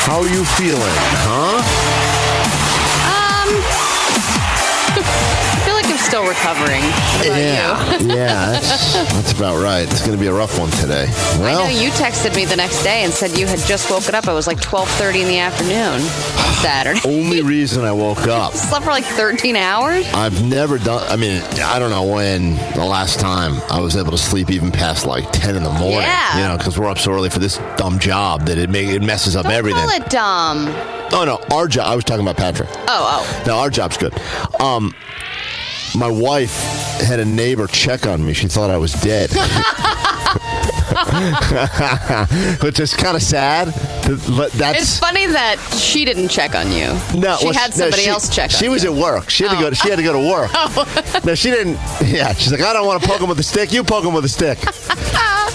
How are you feeling, huh? I feel like I'm still recovering. What about you? Yeah, that's about right. It's going to be a rough one today. Well, I know you texted me the next day and said you had just woken up. It was like 12:30 in the afternoon on Saturday. Only reason I woke up. Slept for like 13 hours? I've never done, I don't know when the last time I was able to sleep even past like 10 in the morning. Yeah. Because we're up so early for this dumb job that it messes up everything. Don't call it dumb. Oh, no, our job. I was talking about Patrick. Oh. No, our job's good. My wife had a neighbor check on me. She thought I was dead. Which is kind of sad, but that's... It's funny that she didn't check on you. No, she had somebody else check on you. She was at work. She had to go to work. Oh. No, she didn't. Yeah, she's like, I don't want to poke him with a stick. You poke him with a stick.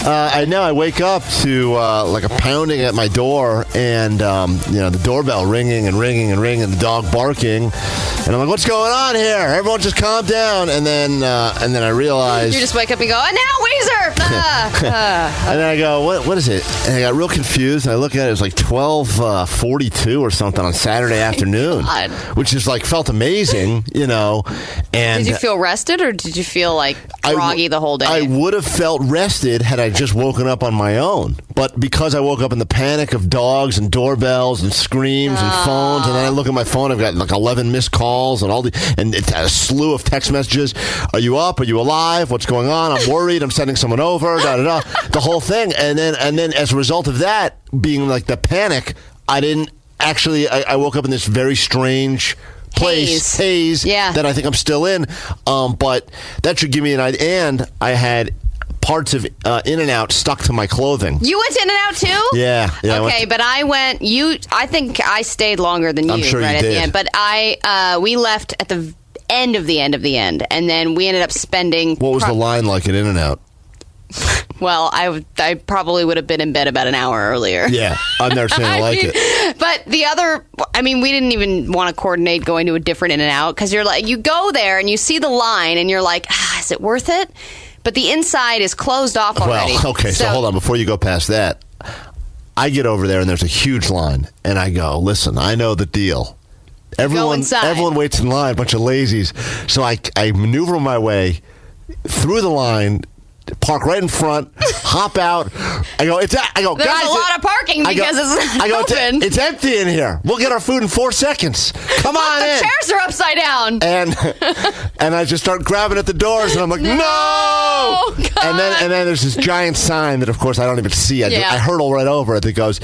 I know. I wake up to like a pounding at my door, and the doorbell ringing and ringing and ringing, and the dog barking, and I'm like, "What's going on here? Everyone, just calm down." And then I realize you just wake up and go, "And now Weezer!" And then I go, "What is it?" And I got real confused. And I look at it; it was like 12:42 or something on Saturday afternoon, God. which is like felt amazing, And did you feel rested, or did you feel like groggy the whole day? I would have felt rested had I just woken up on my own. But because I woke up in the panic of dogs and doorbells and screams and phones, and then I look at my phone, I've got like 11 missed calls and it's a slew of text messages. Are you up? Are you alive? What's going on? I'm worried. I'm sending someone over. The whole thing. And then as a result of that being like the panic, I didn't actually. I woke up in this very strange place, haze that I think I'm still in. But that should give me an idea. And I had parts of In-N-Out stuck to my clothing. You went to In-N-Out too? Yeah. Okay, but I went. I think I stayed longer than you. I'm sure right you at did. the end. But we left at the end of the end of the end, and then we ended up spending. What was the line like at In-N-Out? Well, I probably would have been in bed about an hour earlier. Yeah, I've never seen it like it. But the other, we didn't even want to coordinate going to a different In-N-Out because you're like, you go there and you see the line and you're like, is it worth it? But the inside is closed off already. Well, okay, so hold on. Before you go past that, I get over there and there's a huge line. And I go, listen, I know the deal. Everyone waits in line, a bunch of lazies. So I maneuver my way through the line, park right in front, hop out. I go, there's guys, a lot of parking because it's open. It's empty in here. We'll get our food in 4 seconds. Come on in. The chairs are upside down. And I just start grabbing at the doors, and I'm like, no! God. And then there's this giant sign that, of course, I don't even see. I hurtle right over it that goes,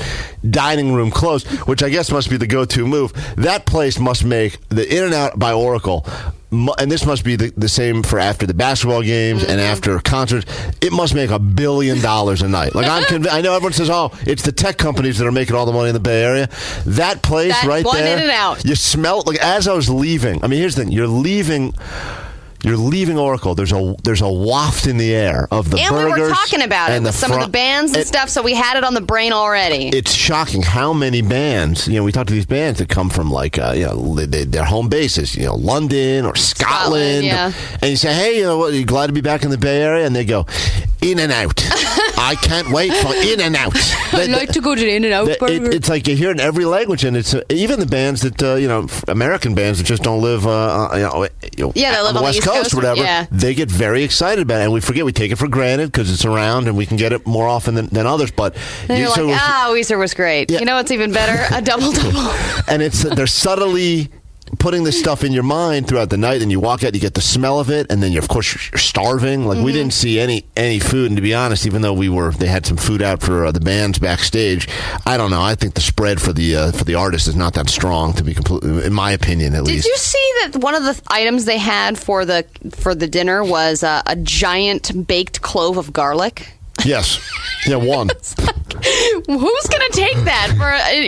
dining room closed, which I guess must be the go-to move. That place must make the In-N-Out by Oracle. And this must be the same for after the basketball games and after concerts. It must make $1 billion a night. Like I'm convinced. I know everyone says, "Oh, it's the tech companies that are making all the money in the Bay Area." That place right there, In-N-Out. You smell it. Like as I was leaving. Here's the thing: you're leaving Oracle. There's a waft in the air of the burgers. And we were talking about it with some of the bands and stuff, so we had it on the brain already. It's shocking how many bands, we talk to these bands that come from like, their home bases, London or Scotland. Yeah. And you say, hey, are you glad to be back in the Bay Area? And they go, In-N-Out. I can't wait for In-N-Out. I'd like to go to the In-N-Out burger. It's like you hear it in every language, and it's even the bands that, American bands that just don't live, they live on the West Coast or whatever, they get very excited about it, and we take it for granted because it's around and we can get it more often than others. But you're like, Weezer was great. Yeah. You know what's even better? A double-double. And they're subtly putting this stuff in your mind throughout the night, and you walk out, you get the smell of it, and then you're starving. Like we didn't see any food, and to be honest, even though they had some food out for the bands backstage, I don't know. I think the spread for the artist is not that strong, to be completely, in my opinion, at least. Did you see that one of the items they had for the dinner was a giant baked clove of garlic? Yes. Yeah, one. Who's going to take that?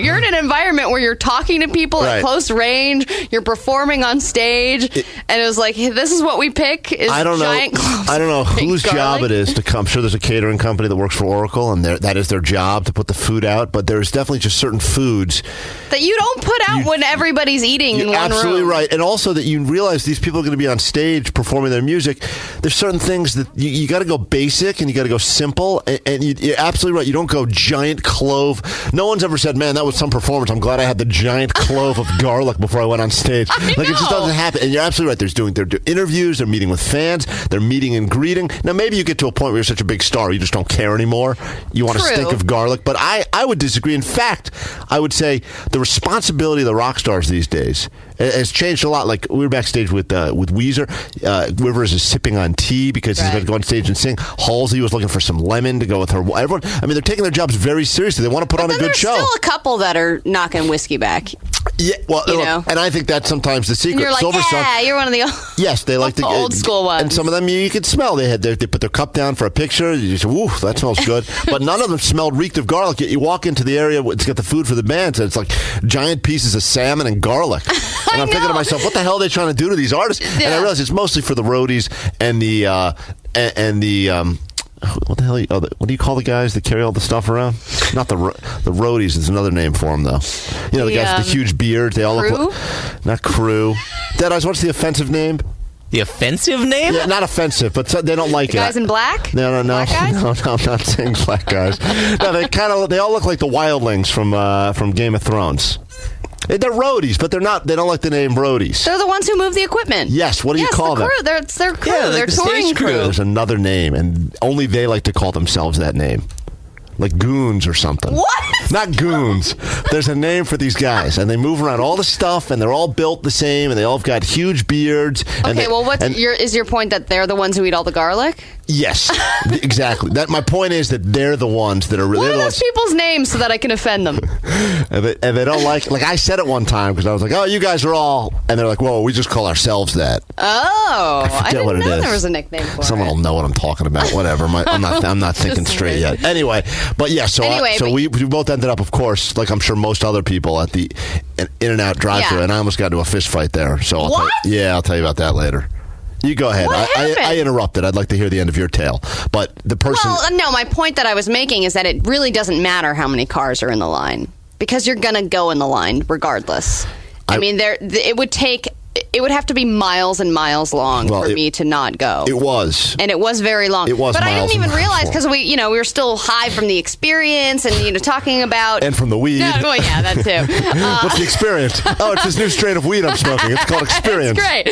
You're in an environment where you're talking to people at close range, you're performing on stage, and it was like, hey, this is what we pick. Is I don't know whose job it is to come. I'm sure there's a catering company that works for Oracle, and that is their job to put the food out. But there's definitely just certain foods that you don't put out when everybody's eating in one room. Absolutely right, and also that you realize these people are going to be on stage performing their music. There's certain things that you got to go basic and you got to go simple, and you're absolutely right. You don't go giant clove. No one's ever said, "Man, that was some performance. I'm glad I had the giant clove of garlic before I went on stage." It just doesn't happen. And you're absolutely right. They're doing interviews. They're meeting with fans. They're meeting and greeting. Now, maybe you get to a point where you're such a big star, you just don't care anymore. You want to stink of garlic. But I would disagree. In fact, I would say the responsibility of the rock stars these days has changed a lot. Like, we were backstage with Weezer. Rivers is sipping on tea because he's going to go on stage and sing. Halsey was looking for some lemon to go with her. Everyone, I mean, they're taking their jobs very seriously. They want to put on a good show. There's still a couple that are knocking whiskey back. Yeah, well, and I think that's sometimes the secret. And you're like, Silverstone, you're one of the yes, they like the old school ones. And some of them you could smell. They put their cup down for a picture. You say, "Ooh, that smells good." But none of them reeked of garlic. Yet you walk into the area to get the food for the band, and it's like giant pieces of salmon and garlic. And I'm thinking to myself, what the hell are they trying to do to these artists? Yeah. And I realize it's mostly for the roadies and the what the hell? What do you call the guys that carry all the stuff around? Not the roadies. There's another name for them, though. You know, the guys with the huge beards. They all crew? look like, not crew. Deadaeyes, what's the offensive name? The offensive name? Yeah, not offensive, but they don't like the guys in black? No. Black guys? No, I'm not saying black guys. No, they all look like the wildlings from Game of Thrones. They're roadies, but they're not. They don't like the name roadies. They're the ones who move the equipment. Yes. What do you call them? It's their crew. Yeah, they're the touring crew. There's another name, and only they like to call themselves that name. Like goons or something. What? Not goons. There's a name for these guys, and they move around all the stuff, and they're all built the same, and they all have got huge beards. Okay, is your point that they're the ones who eat all the garlic? Yes, exactly. My point is that they're the ones that are really. What are those people's names so that I can offend them? and they don't like I said it one time because I was like, "Oh, you guys are all," and they're like, "Whoa, we just call ourselves that." Oh, I didn't what it know is. there was a nickname for Someone will know what I'm talking about. Whatever. I'm not thinking straight yet. Anyway, but yeah. So we both ended up, of course, like I'm sure most other people at the In-N-Out drive-thru, and I almost got into a fist fight there. So I'll tell you about that later. You go ahead. I interrupted. I'd like to hear the end of your tale. But the person... Well, no, my point that I was making is that it really doesn't matter how many cars are in the line because you're going to go in the line regardless. I mean, it would have to be miles and miles long for me to not go. It was. And it was very long. It was. But miles I didn't even realize long. because we were still high from the experience and, talking about... And from the weed. Well, yeah, that too. What's the experience? Oh, it's this new strain of weed I'm smoking. It's called Experience. It's great.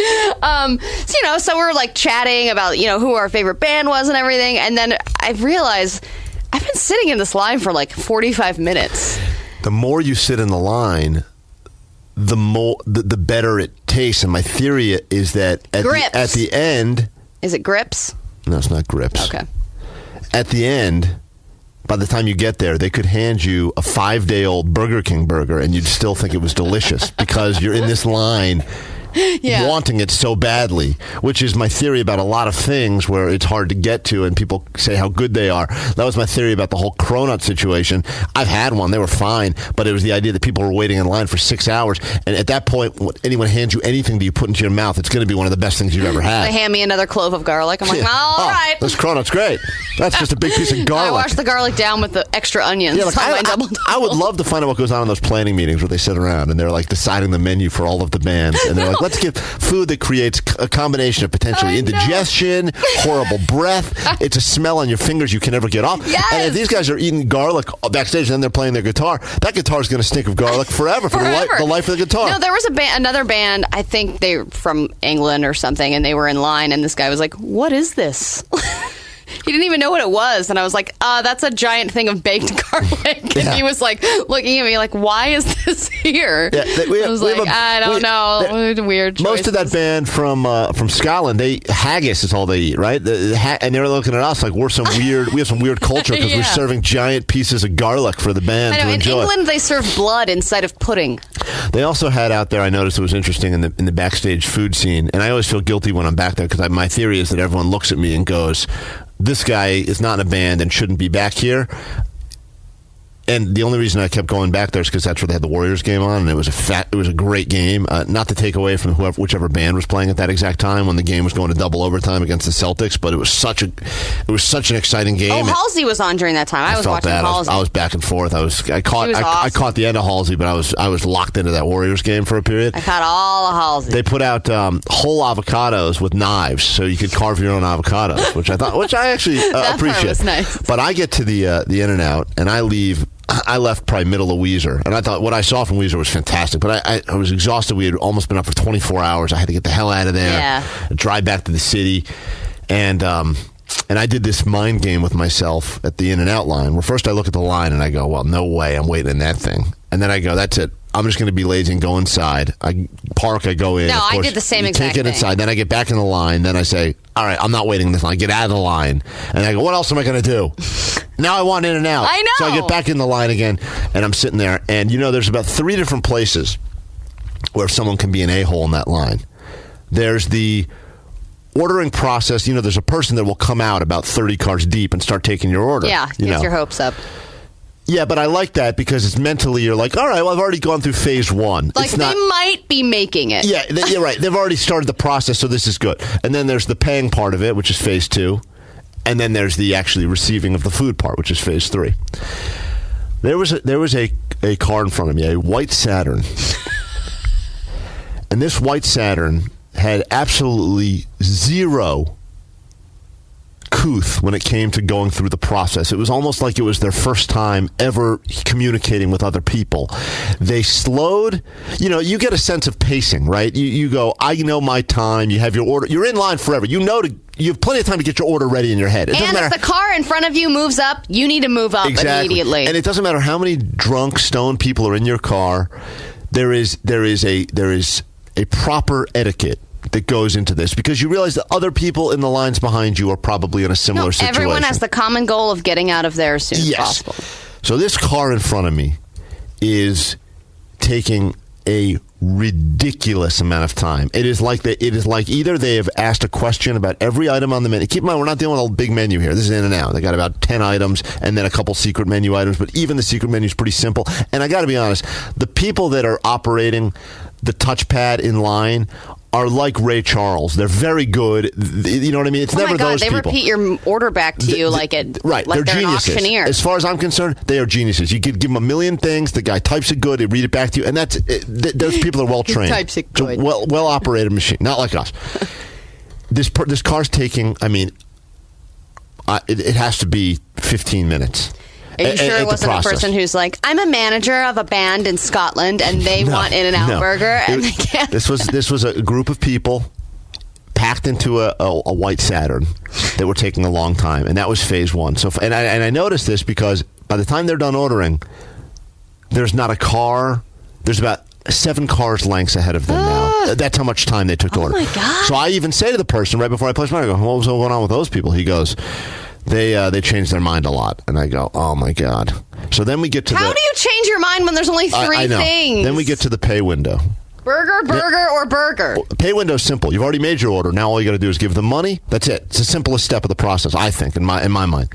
So we were like chatting about, who our favorite band was and everything. And then I realized I've been sitting in this line for like 45 minutes. The more you sit in the line... the better it tastes, and my theory is that at the end... Is it Grips? No, it's not Grips. Okay. At the end, by the time you get there, they could hand you a 5-day-old Burger King burger, and you'd still think it was delicious because you're in this line... wanting it so badly, which is my theory about a lot of things where it's hard to get to and people say how good they are. That was my theory about the whole cronut situation. I've had one. They were fine, but it was the idea that people were waiting in line for 6 hours, and at that point, when anyone hands you anything that you put into your mouth, it's going to be one of the best things you've ever had. They hand me another clove of garlic. I'm like, all right. This cronut's great. That's just a big piece of garlic. I wash the garlic down with the extra onions. Yeah, I would love to find out what goes on in those planning meetings where they sit around and they're like deciding the menu for all of the bands, and they're like, let's give food that creates a combination of potentially indigestion, horrible breath. It's a smell on your fingers you can never get off. Yes. And if these guys are eating garlic backstage and then they're playing their guitar, that guitar is going to stink of garlic forever. For the life of the guitar. No, there was another band, I think they're from England or something, and they were in line, and this guy was like, what is this? He didn't even know what it was, and I was like, that's a giant thing of baked garlic. And he was like looking at me like, why is this here? Yeah, I was like, I don't know. Weird choices. Most of that band from Scotland, haggis is all they eat, right? And they were looking at us like we have some weird culture because we're serving giant pieces of garlic for the band to enjoy. In England, they serve blood inside of pudding. They also had out there, I noticed it was interesting in the backstage food scene, and I always feel guilty when I'm back there because my theory is that everyone looks at me and goes, this guy is not in a band and shouldn't be back here. and the only reason I kept going back there is because that's where they had the Warriors game on, and it was a great game. Not to take away from whichever band was playing at that exact time when the game was going to double overtime against the Celtics, but it was such an exciting game. Oh, Halsey was on during that time. I was felt watching bad. Halsey. I was back and forth. I caught the end of Halsey, but I was locked into that Warriors game for a period. I caught all of Halsey. They put out whole avocados with knives, so you could carve your own avocados, which I actually appreciate. Was nice. But I get to the In-N-Out, and I leave. I left probably middle of Weezer, and I thought what I saw from Weezer was fantastic. But I was exhausted. We had almost been up for 24 hours. I had to get the hell out of there, drive back to the city, and I did this mind game with myself at the In-N-Out line. Where first I look at the line and I go, "Well, no way, I'm waiting in that thing." And then I go, "That's it. I'm just going to be lazy and go inside." I park, I go in. No, of course, I did the same exact thing. Take it inside. Then I get back in the line. Then I say, "All right, I'm not waiting in this line." I get out of the line, and I go, "What else am I going to do?" Now I want In-N-Out. I know. So I get back in the line again, and I'm sitting there. And there's about 3 different places where someone can be an a-hole in that line. There's the ordering process. There's a person that will come out about 30 cars deep and start taking your order. Yeah, gets your hopes up. Yeah, but I like that because it's mentally, you're like, all right, well, I've already gone through phase 1. Like, they might be making it. Yeah, you're right. They've already started the process, so this is good. And then there's the paying part of it, which is phase 2. And then there's the actually receiving of the food part, which is phase 3. There was a car in front of me, a white Saturn. And this white Saturn had absolutely zero couth when it came to going through the process. It was almost like it was their first time ever communicating with other people. They slowed. You get a sense of pacing, right? You go, I know my time. You have your order. You're in line forever. You have plenty of time to get your order ready in your head. And if the car in front of you moves up, you need to move up immediately. And it doesn't matter how many drunk, stoned people are in your car. There is a proper etiquette that goes into this because you realize that other people in the lines behind you are probably in a similar situation. Everyone has the common goal of getting out of there as soon as possible. So this car in front of me is taking a ridiculous amount of time. It is like either they have asked a question about every item on the menu. Keep in mind, we're not dealing with a big menu here. This is In-N-Out. They got about 10 items and then a couple secret menu items, but even the secret menu is pretty simple. And I got to be honest, the people that are operating the touchpad in line are like Ray Charles. They're very good. You know what I mean? It's never those people. They repeat your order back to you like they're geniuses. An auctioneer. As far as I'm concerned, they are geniuses. You could give them a million things. The guy types it good. They read it back to you, and that's it. Those people are well trained. Types it good. Well operated machine, not like us. This car's taking. I mean, it has to be 15 minutes. Are you sure it wasn't a person who's like, I'm a manager of a band in Scotland and they want In-N-Out burger and they can't? This was a group of people packed into a white Saturn that were taking a long time, and that was phase 1. So, and I noticed this because by the time they're done ordering, there's not a car. There's about 7 cars lengths ahead of them now. That's how much time they took to order. Oh my God. So I even say to the person right before I place my order, I go, what was going on with those people? He goes, They changed their mind a lot. And I go, oh, my God. So then we get to How do you change your mind when there's only 3 I know. things? Then we get to the pay window. Burger, or burger? Pay window is simple. You've already made your order. Now all you got to do is give them money. That's it. It's the simplest step of the process, I think, in my mind.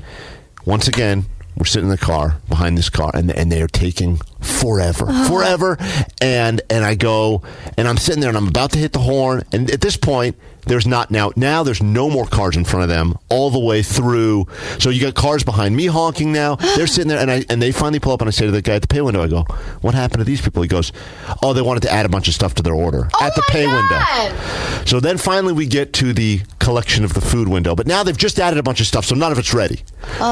Once again, we're sitting in the car, behind this car, and they are taking forever. And I go, and I'm sitting there, and I'm about to hit the horn. And at this point, there's not now there's no more cars in front of them all the way through. So you got cars behind me honking now. They're sitting there, and they finally pull up, and I say to the guy at the pay window, I go, what happened to these people? He goes, oh, they wanted to add a bunch of stuff to their order at the pay window. So then finally we get to the collection of the food window. But now they've just added a bunch of stuff, so none of it's ready.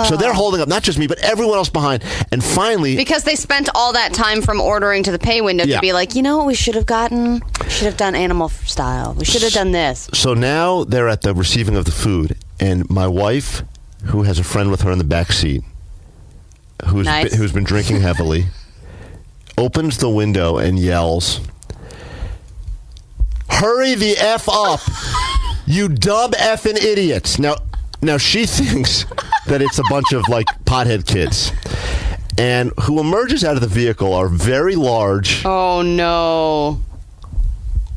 So they're holding up, not just me, but everyone else behind. And finally... Because they spent all that time from ordering to the pay window to be like, you know what we should have gotten? We should have done animal style. We should have done this. So now they're at the receiving of the food, and my wife, who has a friend with her in the back seat, who's been drinking heavily, opens the window and yells, "Hurry the F up, you dumb effing idiots." Now she thinks that it's a bunch of like pothead kids. And who emerges out of the vehicle are very large. Oh, no.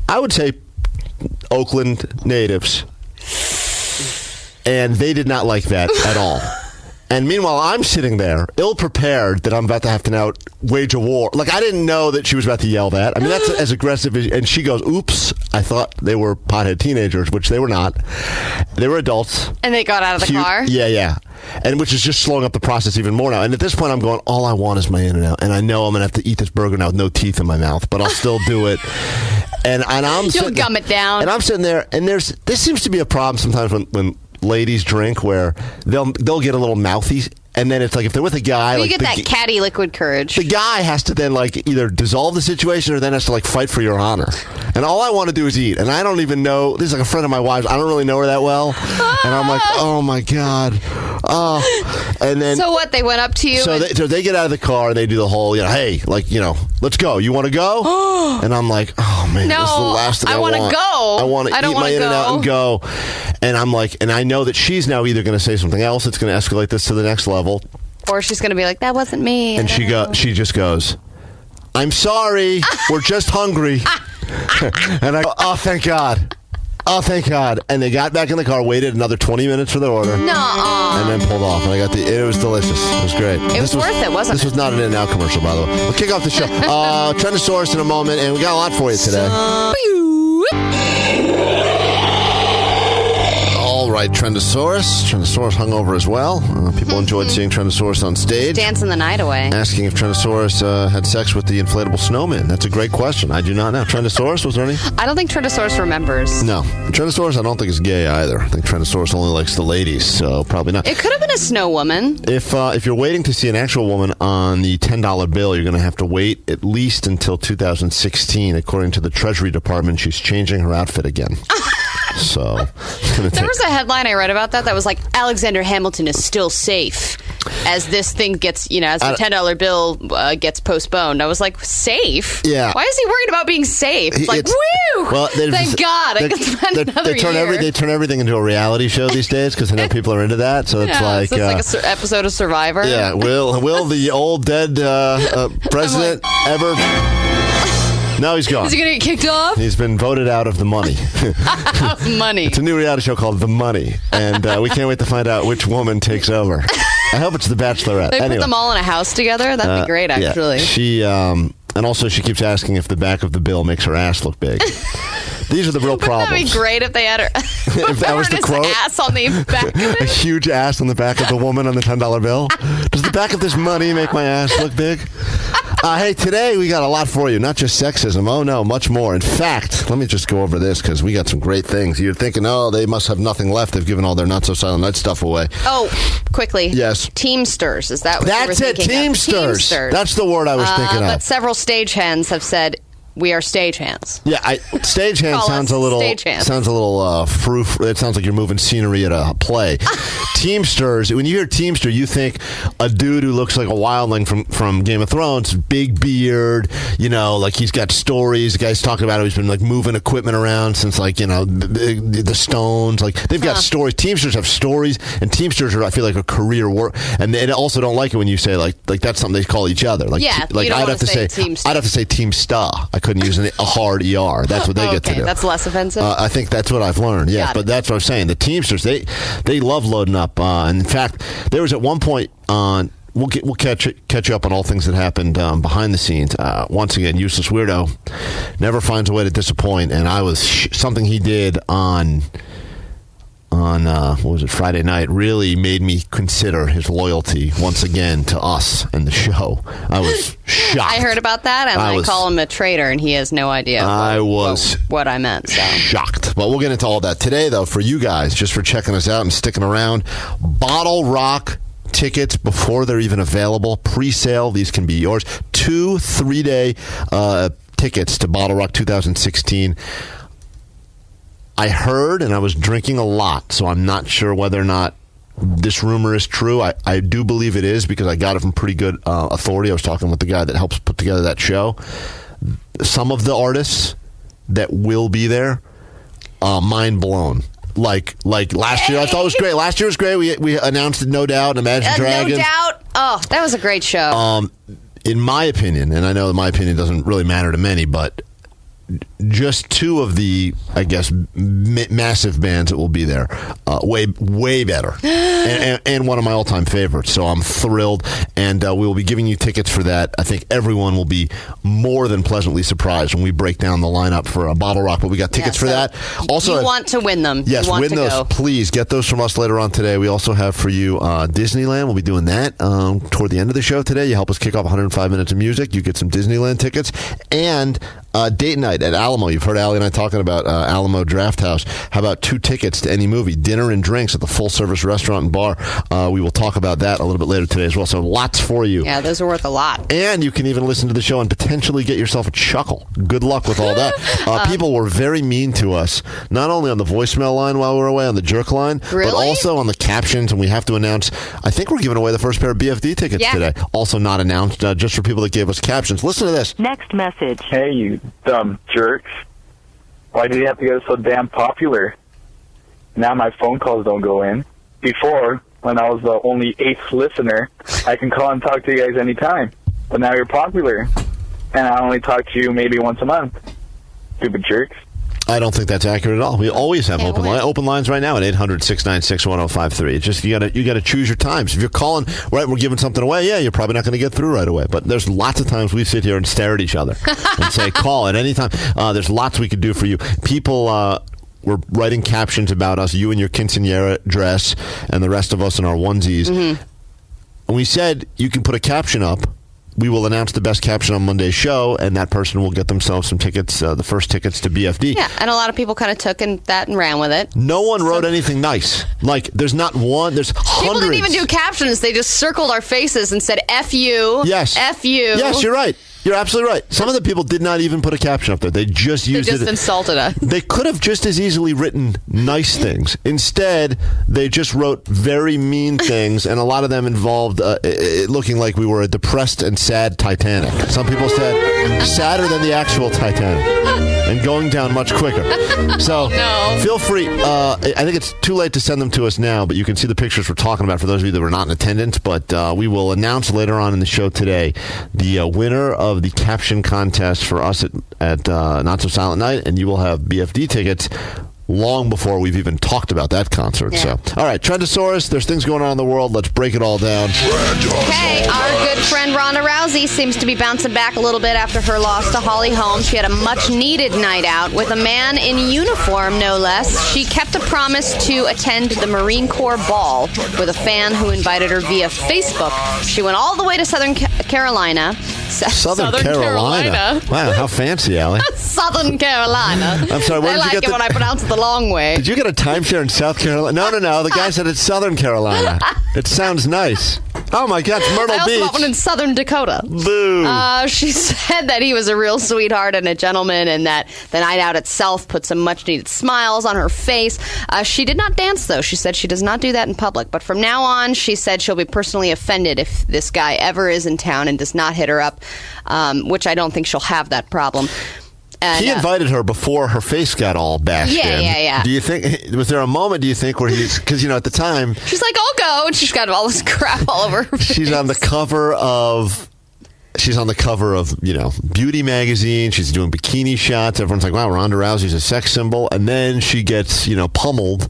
I would say Oakland natives. And they did not like that at all. And meanwhile, I'm sitting there, ill-prepared that I'm about to have to now wage a war. Like, I didn't know that she was about to yell that. I mean, that's as aggressive as... And she goes, oops, I thought they were pothead teenagers, which they were not. They were adults. And they got out of the car? Yeah. And which is just slowing up the process even more now. And at this point, I'm going, all I want is my In-N-Out. And I know I'm going to have to eat this burger now with no teeth in my mouth, but I'll still do it. And You'll gum it down. And I'm sitting there, and this seems to be a problem sometimes when ladies drink, where they'll get a little mouthy, and then it's like if they're with a guy, you like get that catty liquid courage. The guy has to then like either dissolve the situation or then has to like fight for your honor. And all I want to do is eat, and I don't even know. This is like a friend of my wife's. I don't really know her that well, and I'm like, oh my god. And then so what? They went up to you. So they get out of the car and they do the whole, hey, let's go. You want to go? And I'm like, oh man, no, this is the last thing I want. I want to go. I want to eat my In-N-Out and go. And I'm like, and I know that she's now either going to say something else. It's going to escalate this to the next level, or she's going to be like, that wasn't me. And she just goes, I'm sorry, we're just hungry. And I go, oh thank God. Oh, thank God. And they got back in the car, waited another 20 minutes for their order. No. And then pulled off. And it was delicious. It was great. It was worth it, wasn't it? This was not an In-N-Out commercial, by the way. We'll kick off the show. Trendosaurus in a moment, and we got a lot for you today. All right, Trendosaurus. Trendosaurus hung over as well. People enjoyed seeing Trendosaurus on stage. Dancing the night away. Asking if Trendosaurus had sex with the inflatable snowman. That's a great question. I do not know. Trendosaurus, was there any? I don't think Trendosaurus remembers. No. Trendosaurus, I don't think is gay either. I think Trendosaurus only likes the ladies, so probably not. It could have been a snow woman. If you're waiting to see an actual woman on the $10 bill, you're going to have to wait at least until 2016. According to the Treasury Department, she's changing her outfit again. So there was a headline I read about that was like, Alexander Hamilton is still safe as this thing gets, as the $10 bill gets postponed. I was like, safe? Yeah. Why is he worried about being safe? It's like, woo! Well, thank God. I get to spend another year. They turn everything into a reality show these days because I know people are into that. So it's like an episode of Survivor. Yeah. Will the old dead president ever... No, he's gone. Is he going to get kicked off? He's been voted out of The Money. Money. It's a new reality show called The Money, and we can't wait to find out which woman takes over. I hope it's The Bachelorette. They put them all in a house together? That'd be great, actually. Yeah. She, and also she keeps asking if the back of the bill makes her ass look big. These are the real problems. Wouldn't that be great if they had her... if that was the quote? Ass on the back of it? A huge ass on the back of the woman on the $10 bill. Does the back of this money make my ass look big? Hey, today we got a lot for you. Not just sexism. Oh, no, much more. In fact, let me just go over this because we got some great things. You're thinking, they must have nothing left. They've given all their not-so-silent-night stuff away. Oh, quickly. Yes. Teamsters. Is that what you were thinking of? Teamsters. That's the word I was thinking of. But several stagehands have said... We are stagehands. Yeah, stagehand sounds a little frou. It sounds like you're moving scenery at a play. Teamsters. When you hear Teamster, you think a dude who looks like a wildling from Game of Thrones, big beard. Like he's got stories. The guy's talking about how he's been like moving equipment around since the Stones. Like they've got stories. Teamsters have stories, and Teamsters are I feel like a career work. And they also don't like it when you say like that's something they call each other. Like you don't I'd have to say Teamster. I'd have to say Teamster. I couldn't use a hard ER. That's what they get to do. That's less offensive? I think that's what I've learned, yes. But that's what I'm saying. The Teamsters, they love loading up. And in fact, there was at one point on... We'll catch you up on all things that happened behind the scenes. Once again, Useless Weirdo never finds a way to disappoint. And I was... something he did on what was it, Friday night, really made me consider his loyalty once again to us and the show. I was shocked. I heard about that, and I call him a traitor, and he has no idea what I meant. So. Shocked. But we'll get into all that. Today, though, for you guys, just for checking us out and sticking around, Bottle Rock tickets before they're even available. Pre-sale. These can be yours. 2 3-day tickets to Bottle Rock 2016. I heard, and I was drinking a lot, so I'm not sure whether or not this rumor is true. I do believe it is because I got it from pretty good authority. I was talking with the guy that helps put together that show. Some of the artists that will be there, mind blown. Like last year, I thought it was great. Last year was great. We announced it, No Doubt, and Imagine Dragons. No Doubt. Oh, that was a great show. In my opinion, and I know that my opinion doesn't really matter to many, but just two of the, I guess, massive bands that will be there. Way better. and one of my all-time favorites. So I'm thrilled. And we will be giving you tickets for that. I think everyone will be more than pleasantly surprised when we break down the lineup for Bottle Rock. But we got tickets for that. Also, you want to win them. Yes, you want win to those. Go. Please get those from us later on today. We also have for you Disneyland. We'll be doing that toward the end of the show today. You help us kick off 105 minutes of music. You get some Disneyland tickets. And date night at Alamo. You've heard Allie and I talking about Alamo Draft House. How about 2 tickets to any movie? Dinner and drinks at the full-service restaurant and bar. We will talk about that a little bit later today as well. So lots for you. Yeah, those are worth a lot. And you can even listen to the show and potentially get yourself a chuckle. Good luck with all that. People were very mean to us, not only on the voicemail line while we were away, on the jerk line, really? but also on the captions. And we have to announce, I think we're giving away the first pair of BFD tickets today. Also not announced, just for people that gave us captions. Listen to this. Next message. Hey, you dumb jerks. Why did you have to get so damn popular? Now my phone calls don't go in. Before, when I was the only 8th listener, I can call and talk to you guys anytime. But now you're popular, and I only talk to you maybe once a month. Stupid jerks. I don't think that's accurate at all. We always have open lines right now at 800-696-1053. It's just you got to choose your times. If you're calling, right, we're giving something away, yeah, you're probably not going to get through right away. But there's lots of times we sit here and stare at each other and say, call at any time. There's lots we could do for you. People were writing captions about us, you in your quinceañera dress, and the rest of us in our onesies. Mm-hmm. And we said, you can put a caption up. We will announce the best caption on Monday's show, and that person will get themselves some tickets, the first tickets to BFD. Yeah, and a lot of people kind of took that and ran with it. No one wrote anything nice. Like, there's not one. There's hundreds. People didn't even do captions. They just circled our faces and said, F you. Yes. F you. Yes, you're right. You're absolutely right. Some of the people did not even put a caption up there. They just used it. They just insulted us. They could have just as easily written nice things. Instead, they just wrote very mean things, and a lot of them involved it looking like we were a depressed and sad Titanic. Some people said sadder than the actual Titanic and going down much quicker. So feel free. I think it's too late to send them to us now, but you can see the pictures we're talking about for those of you that were not in attendance. But we will announce later on in the show today the winner of the caption contest for us at Not So Silent Night, and you will have BFD tickets long before we've even talked about that concert. Yeah. So, all right, Trendosaurus, there's things going on in the world. Let's break it all down. Okay, our good friend Ronda Rousey seems to be bouncing back a little bit after her loss to Holly Holm. She had a much-needed night out with a man in uniform, no less. She kept a promise to attend the Marine Corps ball with a fan who invited her via Facebook. She went all the way to Southern Carolina. Southern Carolina. Wow, how fancy, Allie. Southern Carolina. I'm sorry, where did you get when I pronounce it the long way. Did you get a timeshare in South Carolina? No. The guy said it's Southern Carolina. It sounds nice. Oh, my God, it's Myrtle I also Beach. got one in Southern Dakota. Boo. She said that he was a real sweetheart and a gentleman, and that the night out itself put some much-needed smiles on her face. She did not dance, though. She said she does not do that in public. But from now on, she said she'll be personally offended if this guy ever is in town and does not hit her up, which I don't think she'll have that problem. And, he invited her before her face got all bashed in. Yeah. Do you think, was there a moment, do you think, where he's, because, at the time. She's like, I'll go, and she's got all this crap all over her face. She's on the cover of beauty magazine. She's doing bikini shots. Everyone's like, wow, Ronda Rousey's a sex symbol. And then she gets, pummeled.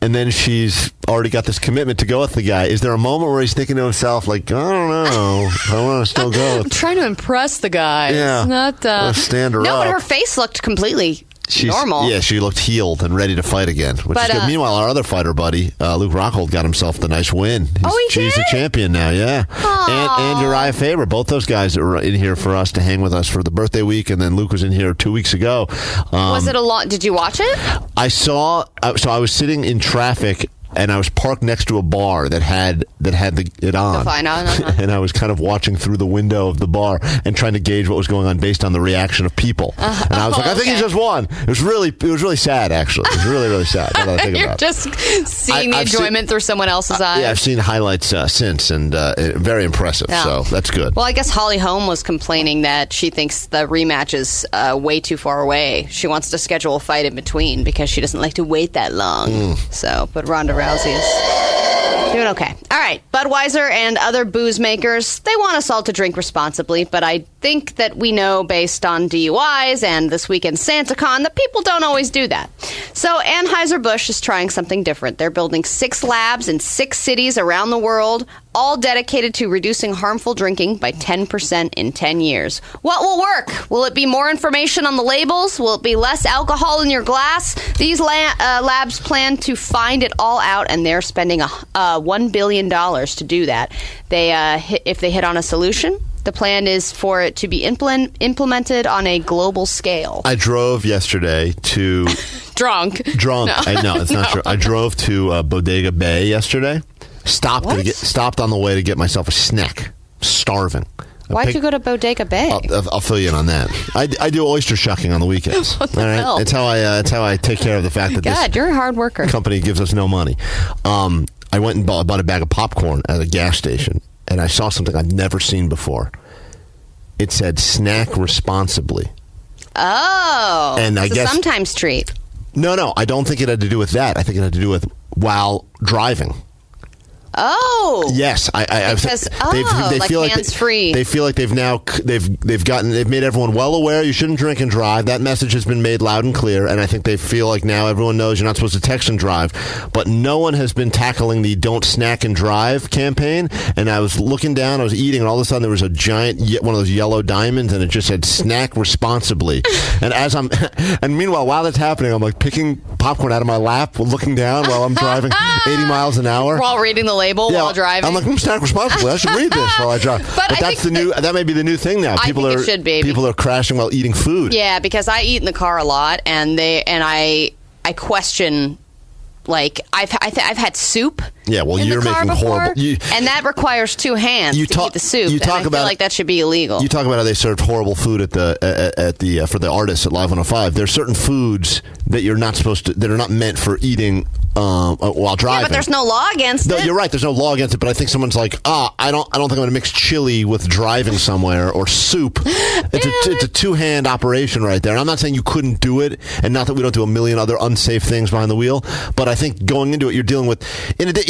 And then she's already got this commitment to go with the guy. Is there a moment where he's thinking to himself, like, I don't know, I want to still go? I'm trying to impress the guy. Yeah. It's not, stand her up. No, but her face looked completely normal. Yeah, she looked healed and ready to fight again, which is good. Meanwhile, our other fighter buddy, Luke Rockhold, got himself the nice win. He's the champion now, yeah. And Uriah Faber, both those guys that were in here for us to hang with us for the birthday week, and then Luke was in here 2 weeks ago. Was it a lot? Did you watch it? I saw. So I was sitting in traffic, and I was parked next to a bar that had it on. And I was kind of watching through the window of the bar and trying to gauge what was going on based on the reaction of people. And I was like, I think he just won. It was really sad, actually. It was really, really sad. Now that I think You're about it. just seeing the enjoyment through someone else's eyes. Yeah, I've seen highlights since, and very impressive. Yeah. So that's good. Well, I guess Holly Holm was complaining that she thinks the rematch is way too far away. She wants to schedule a fight in between because she doesn't like to wait that long. So, but Ronda Rousey is doing okay. All right, Budweiser and other booze makers, they want us all to drink responsibly, but I think that we know based on DUIs and this weekend's SantaCon that people don't always do that. So Anheuser-Busch is trying something different. They're building 6 labs in 6 cities around the world, all dedicated to reducing harmful drinking by 10% in 10 years. What will work? Will it be more information on the labels? Will it be less alcohol in your glass? These labs plan to find it all out, and they're spending $1 billion to do that. If they hit on a solution, the plan is for it to be implemented on a global scale. I drove yesterday to... Drunk. No. It's not true. I drove to Bodega Bay yesterday. Stopped on the way to get myself a snack. Starving. Why'd you go to Bodega Bay? I'll fill you in on that. I do oyster shucking on the weekends. What the hell? It's how I take care of the fact that God, you're a hard worker. Company gives us no money. I went and bought a bag of popcorn at a gas station, and I saw something I'd never seen before. It said "snack responsibly." Oh, and I guess sometimes treat. No, I don't think it had to do with that. I think it had to do with while driving. Oh, yes. They like feel like hands-free. They feel like they've made everyone well aware you shouldn't drink and drive. That message has been made loud and clear, and I think they feel like now everyone knows you're not supposed to text and drive. But no one has been tackling the "Don't Snack and Drive" campaign. And I was looking down, I was eating, and all of a sudden there was a giant one of those yellow diamonds, and it just said "Snack responsibly." And meanwhile, while that's happening, I'm like picking popcorn out of my lap, looking down while I'm driving 80 miles an hour while reading the label while driving. I'm like, snack responsibly. I should read this while I drive. But that's that may be the new thing now. It should be. People are crashing while eating food. Yeah, because I eat in the car a lot, and I question. Like I've had soup. Yeah, well, you're making before, horrible, and that requires 2 hands to eat the soup. I feel like that should be illegal. You talk about how they served horrible food at the for the artists at Live 105. There's certain foods that you're not supposed to, that are not meant for eating while driving. Yeah, but there's no law against it. No, you're right. There's no law against it. But I think someone's like, I don't think I'm going to mix chili with driving somewhere or soup. It's a 2-hand operation right there. And I'm not saying you couldn't do it, and not that we don't do a million other unsafe things behind the wheel. But I think going into it, you're dealing with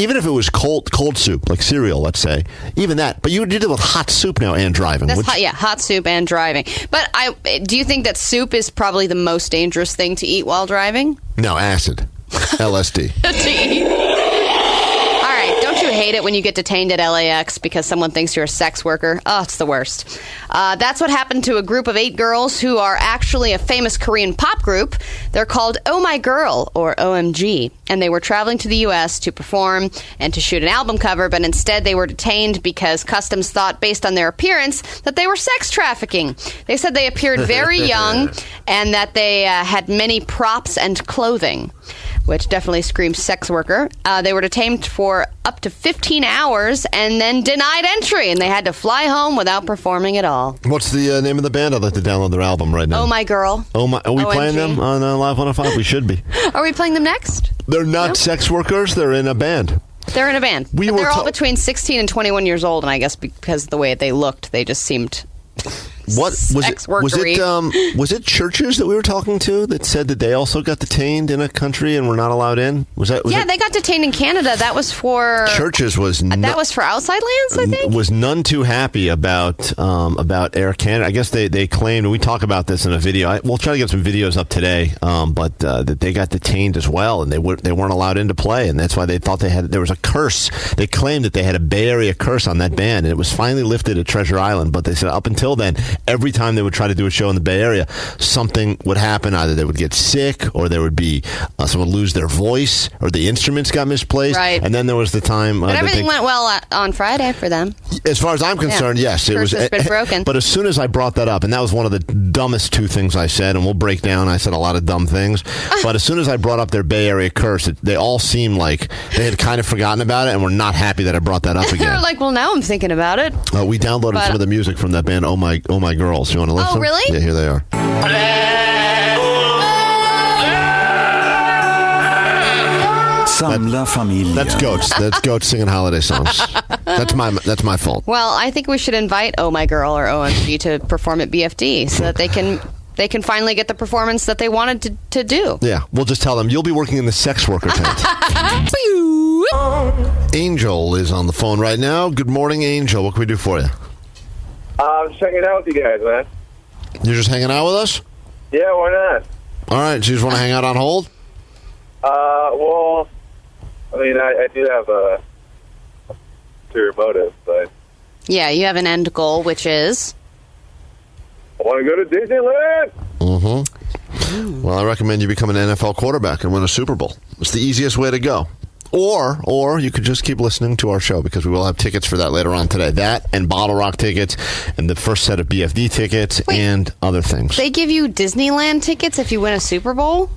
even if it was cold soup, like cereal, let's say, even that. But you're dealing with hot soup now and driving. That's hot soup and driving. But do you think that soup is probably the most dangerous thing to eat while driving? No, acid. LSD. To eat. All right, don't you hate it when you get detained at LAX because someone thinks you're a sex worker? Oh, it's the worst. That's what happened to a group of 8 girls who are actually a famous Korean pop group. They're called Oh My Girl, or OMG, and they were traveling to the U.S. to perform and to shoot an album cover, but instead they were detained because customs thought, based on their appearance, that they were sex trafficking. They said they appeared very young and that they had many props and clothing, which definitely screams sex worker. They were detained for up to 15 hours and then denied entry, and they had to fly home without performing at all. What's the name of the band? I'd like to download their album right now. Oh My Girl. Are we OMG. playing them on Live 105? We should be. Are we playing them next? They're not sex workers. They're in a band. They're in a band. They're all between 16 and 21 years old, and I guess because of the way they looked, they just seemed... What was it? Was it churches that we were talking to that said that they also got detained in a country and were not allowed in? They got detained in Canada. That was for churches. That was for outside lands, I think. Was none too happy about Air Canada. I guess they claimed, and we talk about this in a video. We'll try to get some videos up today. But that they got detained as well, and they weren't allowed in to play, and that's why they thought there was a curse. They claimed that they had a Bay Area curse on that band, and it was finally lifted at Treasure Island. But they said up until then, every time they would try to do a show in the Bay Area, something would happen. Either they would get sick, or there would be someone lose their voice, or the instruments got misplaced. Right. And then there was the time. But everything went well on Friday for them. As far as I'm concerned, yes, it was. Curse has been broken. But as soon as I brought that up, and that was one of the dumbest 2 things I said, and we'll break down. I said a lot of dumb things, but as soon as I brought up their Bay Area curse, they all seemed like they had kind of forgotten about it and were not happy that I brought that up again. They were like, "Well, now I'm thinking about it." We downloaded some of the music from that band. Oh my Girls. You want to listen? Oh, really? Yeah, here they are. That's goats. That's goats singing holiday songs. That's my fault. Well, I think we should invite Oh My Girl or OMG to perform at BFD so that they can finally get the performance that they wanted to do. Yeah, we'll just tell them you'll be working in the sex worker tent. Angel is on the phone right now. Good morning, Angel. What can we do for you? I'm just hanging out with you guys, man. You're just hanging out with us? Yeah, why not? All right, so you just want to hang out on hold? Well, I mean, I do have a ulterior motive, but Yeah, you have an end goal, which is... I want to go to Disneyland. Mm-hmm. Well, I recommend you become an NFL quarterback and win a Super Bowl. It's the easiest way to go. Or you could just keep listening to our show because we will have tickets for that later on today. That and Bottle Rock tickets and the first set of BFD tickets and other things. They give you Disneyland tickets if you win a Super Bowl?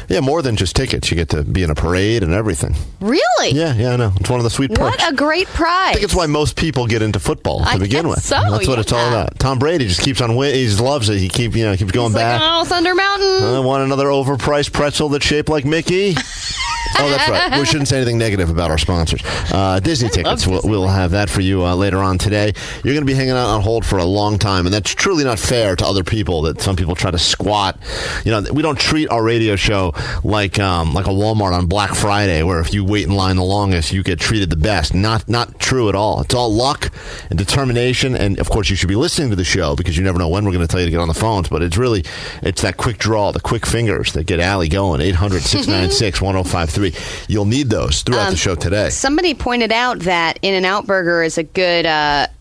Yeah, more than just tickets. You get to be in a parade and everything. Really? Yeah, I know. It's one of the sweet perks. What a great prize. I think it's why most people get into football to I begin guess with. so, That's what it's all yeah. about. Tom Brady just keeps on winning. He just loves it. He keeps going back. Like, oh, Thunder Mountain. I want another overpriced pretzel that's shaped like Mickey. Oh, that's right. We shouldn't say anything negative about our sponsors. Disney tickets, we'll have that for you later on today. You're going to be hanging out on hold for a long time, and that's truly not fair to other people that some people try to squat. We don't treat our radio show like a Walmart on Black Friday, where if you wait in line the longest, you get treated the best. Not true at all. It's all luck and determination, and of course, you should be listening to the show because you never know when we're going to tell you to get on the phones, but it's that quick draw, the quick fingers that get Allie going. 800-696-1053. You'll need those throughout the show today. Somebody pointed out that In-N-Out Burger is a good,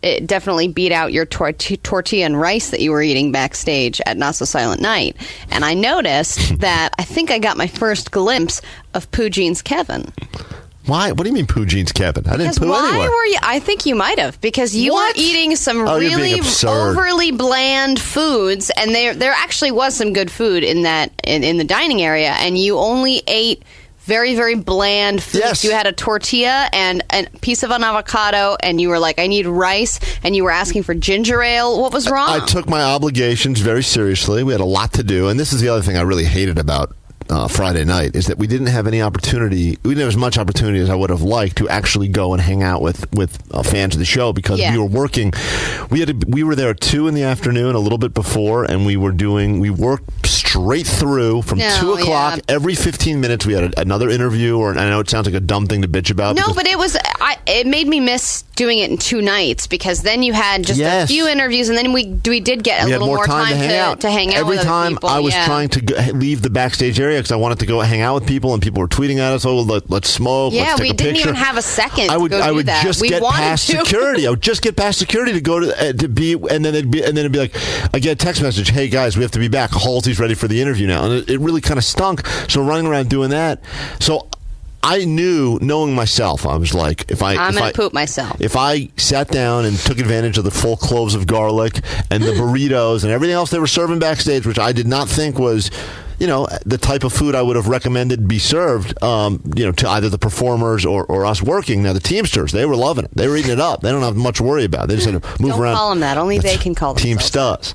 it definitely beat out your tortilla and rice that you were eating backstage at Not So Silent Night. And I noticed that I think I got my first glimpse of Pooh Jeans Kevin. Why? What do you mean Pooh Jeans Kevin? I didn't poo why anywhere. Were you? I think you might have because you What? were eating some Oh, you're being really absurd. overly bland foods, and there actually was some good food in the dining area, and you only ate very, very bland foods. Yes. You had a tortilla and a piece of an avocado, and you were like, I need rice, and you were asking for ginger ale. What was wrong? I took my obligations very seriously. We had a lot to do, and this is the other thing I really hated about Friday night is that we didn't have any opportunity. We didn't have as much opportunity as I would have liked to actually go and hang out with fans of the show because we were working. We were there at 2 in the afternoon, a little bit before, and we worked straight through from 2 o'clock. Every 15 minutes, we had another interview. Or I know it sounds like a dumb thing to bitch about. No, but it was. It made me miss doing it in 2 nights because then you had just a few interviews, and then we did get a little more time to hang out. Every with time other people. I was trying to leave the backstage area because I wanted to go hang out with people, and people were tweeting at us, "Oh, let's smoke. Yeah, let's take we a didn't picture." even have a second. I would that. just we get past security. I would just get past security to go to be, and then it'd be like, I get a text message, "Hey guys, we have to be back. Halsey's ready for the interview now," and it really kind of stunk. So running around doing that, so. I knew, knowing myself, I was like, I'm going to poop myself. If I sat down and took advantage of the full cloves of garlic and the burritos and everything else they were serving backstage, which I did not think was, the type of food I would have recommended be served, to either the performers or us working. Now, the Teamsters, they were loving it. They were eating it up. They don't have much to worry about. They just had to move Don't around. Don't call them that. Only they can call them Teamsters.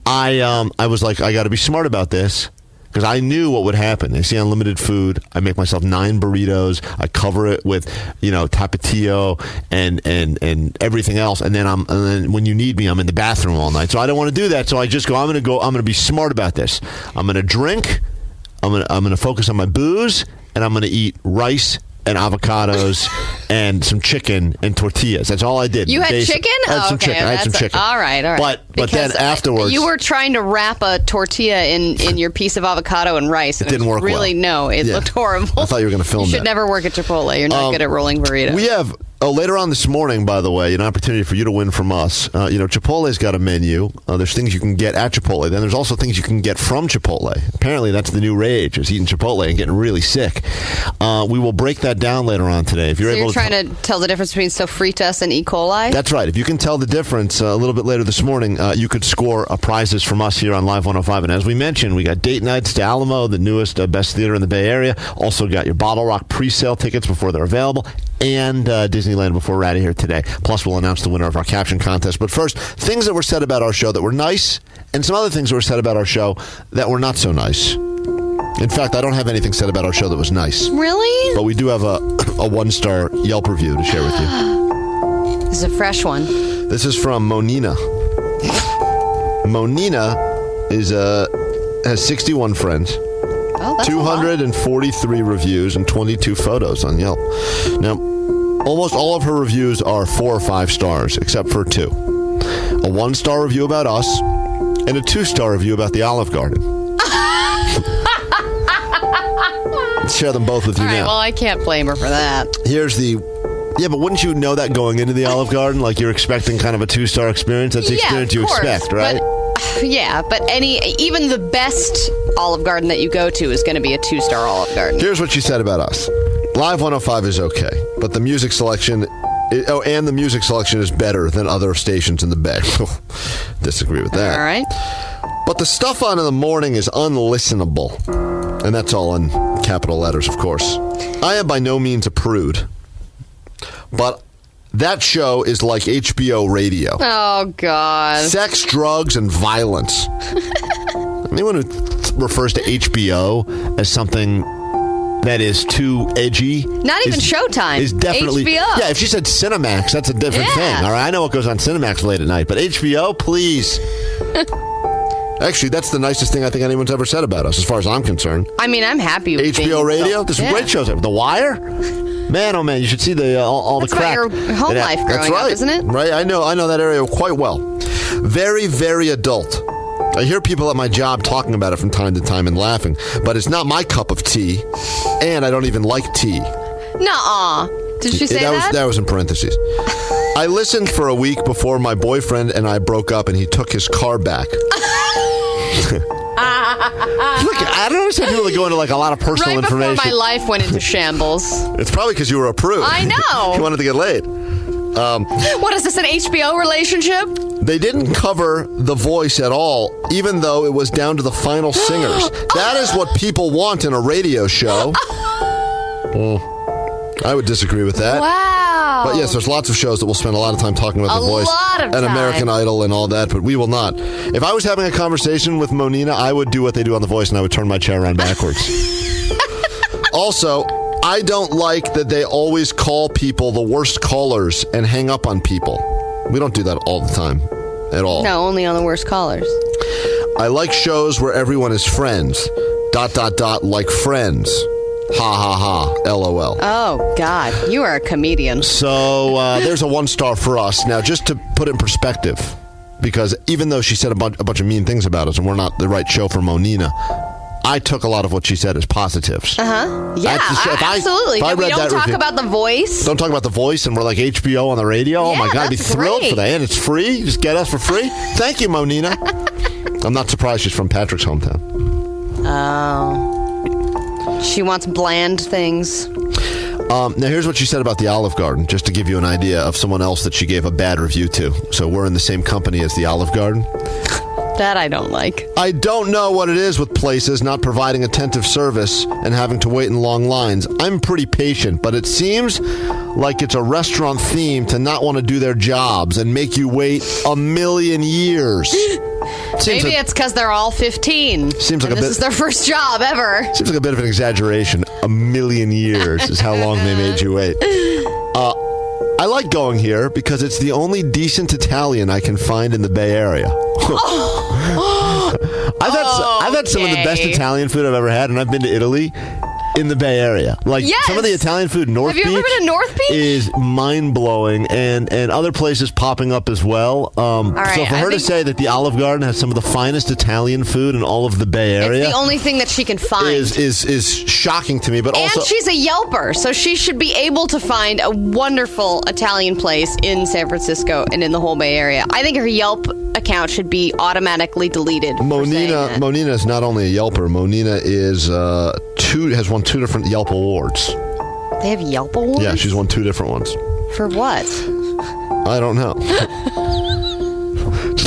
I was like, I got to be smart about this. Because I knew what would happen. They see unlimited food. I make myself 9 burritos. I cover it with, tapatio and everything else. And then when you need me, I'm in the bathroom all night. So I don't want to do that. So I just go. I'm going to be smart about this. I'm going to drink. I'm going to focus on my booze, and I'm going to eat rice and avocados and some chicken and tortillas. That's all I did. You had chicken? I had some chicken. I had some chicken. All right. But then afterwards, you were trying to wrap a tortilla in your piece of avocado and rice. It didn't work really, well. No, it looked horrible. I thought you were going to film You that. should never work at Chipotle. You're not good at rolling burritos. We have later on this morning, by the way, an opportunity for you to win from us. Chipotle's got a menu. There's things you can get at Chipotle. Then there's also things you can get from Chipotle. Apparently, that's the new rage, is eating Chipotle and getting really sick. We will break that down later on today. If you're trying to tell the difference between sofritas and E. coli? That's right. If you can tell the difference a little bit later this morning, you could score prizes from us here on Live 105. And as we mentioned, we got date nights to Alamo, the newest best theater in the Bay Area. Also got your Bottle Rock pre-sale tickets before they're available, and Disneyland before we're out of here today. Plus, we'll announce the winner of our caption contest. But first, things that were said about our show that were nice, and some other things that were said about our show that were not so nice. In fact, I don't have anything said about our show that was nice. Really? But we do have a 1-star Yelp review to share with you. This is a fresh one. This is from Monina. Monina has 61 friends. Oh, that's a lot. 243 reviews and 22 photos on Yelp. Now, almost all of her reviews are 4 or 5 stars, except for 2. A 1-star review about us and a 2-star review about the Olive Garden. Let's share them both with you All right, now. well, I can't blame her for that. Here's the... Yeah, but wouldn't you know that going into the Olive Garden? Like you're expecting kind of a 2-star experience? That's the experience of you course, expect, right? But even the best Olive Garden that you go to is going to be a 2-star Olive Garden. Here's what she said about us. Live 105 is okay, but the music selection... the music selection is better than other stations in the Bay. Disagree with that. All right. But the stuff on in the morning is unlistenable. And that's all in capital letters, of course. I am by no means a prude. But that show is like HBO radio. Oh, God. Sex, drugs, and violence. Anyone who refers to HBO as something that is too edgy. Not even Showtime. Is definitely HBO. Yeah, if she said Cinemax, that's a different thing. All right, I know what goes on Cinemax late at night, but HBO, please. Actually, that's the nicest thing I think anyone's ever said about us, as far as I'm concerned. I mean, I'm happy with HBO radio. There's some great shows. The Wire. Man, oh man, you should see the all That's the crack. about your home life growing that's right, up, isn't it? Right, I know that area quite well. Very, very adult. I hear people at my job talking about it from time to time and laughing, but it's not my cup of tea, and I don't even like tea. Nuh-uh. Did she say that? That was in parentheses. I listened for a week before my boyfriend and I broke up, and he took his car back. Look, I don't understand people that go into like a lot of personal Right information. before my life went into shambles. It's probably because you were a prude. I know. You wanted to get laid. What is this, an HBO relationship? They didn't cover The Voice at all, even though it was down to the final singers. That is what people want in a radio show. I would disagree with that. Wow. But yes, there's lots of shows that will spend a lot of time talking about The Voice lot of and time. American Idol and all that, but we will not. If I was having a conversation with Monina, I would do what they do on The Voice, and I would turn my chair around backwards. Also, I don't like that they always call people the worst callers and hang up on people. We don't do that all the time at all. No, only on the worst callers. I like shows where everyone is friends. ... like Friends. Ha ha ha. LOL. Oh, God. You are a comedian. So there's a 1-star for us. Now, just to put it in perspective, because even though she said a bunch of mean things about us and we're not the right show for Monina, I took a lot of what she said as positives. Uh-huh. Yeah, Absolutely. absolutely. If I No, we read don't that talk review- about The Voice. Don't talk about The Voice and we're like HBO on the radio. Oh my Yeah, God, I'd be that's thrilled great. for that. And it's free. Just get us for free. Thank you, Monina. I'm not surprised she's from Patrick's hometown. Oh. She wants bland things. Now, here's what she said about the Olive Garden, just to give you an idea of someone else that she gave a bad review to. So we're in the same company as the Olive Garden. That I don't like. I don't know what it is with places not providing attentive service and having to wait in long lines. I'm pretty patient, but it seems like it's a restaurant theme to not want to do their jobs and make you wait a million years. Maybe it's because they're all 15. Seems like a this bit- is their first job ever. Seems like a bit of an exaggeration. A million years is how long they made you wait. I like going here because it's the only decent Italian I can find in the Bay Area. I've had some of the best Okay. Italian food I've ever had, and I've been to Italy in the Bay Area. Like Yes. some of the Italian food in North Have you Beach ever been to North Beach? is mind-blowing, and other places popping up as well. right, So for I her to think- say that the Olive Garden has some of the finest Italian food in all of the Bay Area It's the only thing that she can find. is shocking to me. But also, and she's a Yelper, so she should be able to find a wonderful Italian place in San Francisco and in the whole Bay Area. I think her Yelp account should be automatically deleted. for saying that. Monina is not only a Yelper. Monina is has won 2 different Yelp awards. They have Yelp awards? Yeah, she's won 2 different ones. For what? I don't know. It's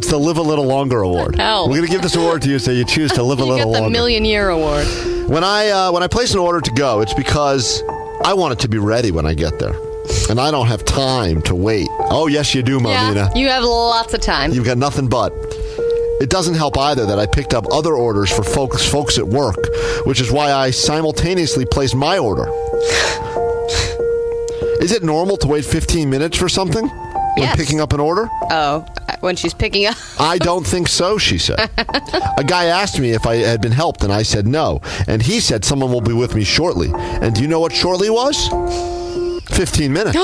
the Live a Little Longer award. Hell. We're gonna give this award to you, so you choose to live a You little get the longer. Million-Year Award. When I place an order to go, it's because I want it to be ready when I get there, and I don't have time to wait. Oh yes, you do, Monina. Yeah, you have lots of time. You've got nothing but. It doesn't help either that I picked up other orders for folks at work, which is why I simultaneously placed my order. Is it normal to wait 15 minutes for something when Yes. picking up an order? Oh, when she's picking up. I don't think so, she said. A guy asked me if I had been helped, and I said no. And he said someone will be with me shortly. And do you know what shortly was? 15 minutes.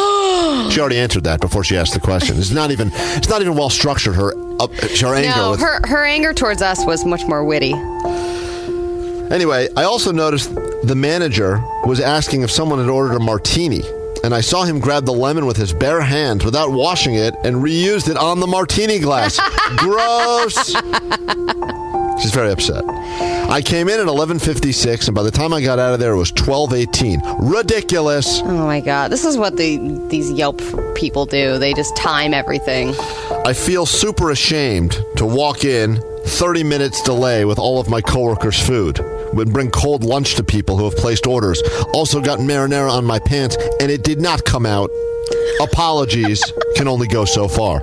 She already answered that before she asked the question. It's not even well structured. Her anger. No, her anger towards us was much more witty. Anyway, I also noticed the manager was asking if someone had ordered a martini. And I saw him grab the lemon with his bare hands without washing it and reused it on the martini glass. Gross. She's very upset. I came in at 11:56, and by the time I got out of there, it was 12:18. Ridiculous. Oh, my God. This is what these Yelp people do. They just time everything. I feel super ashamed to walk in 30 minutes delay with all of my coworkers' food. Would bring cold lunch to people who have placed orders. Also got marinara on my pants, and it did not come out. Apologies can only go so far.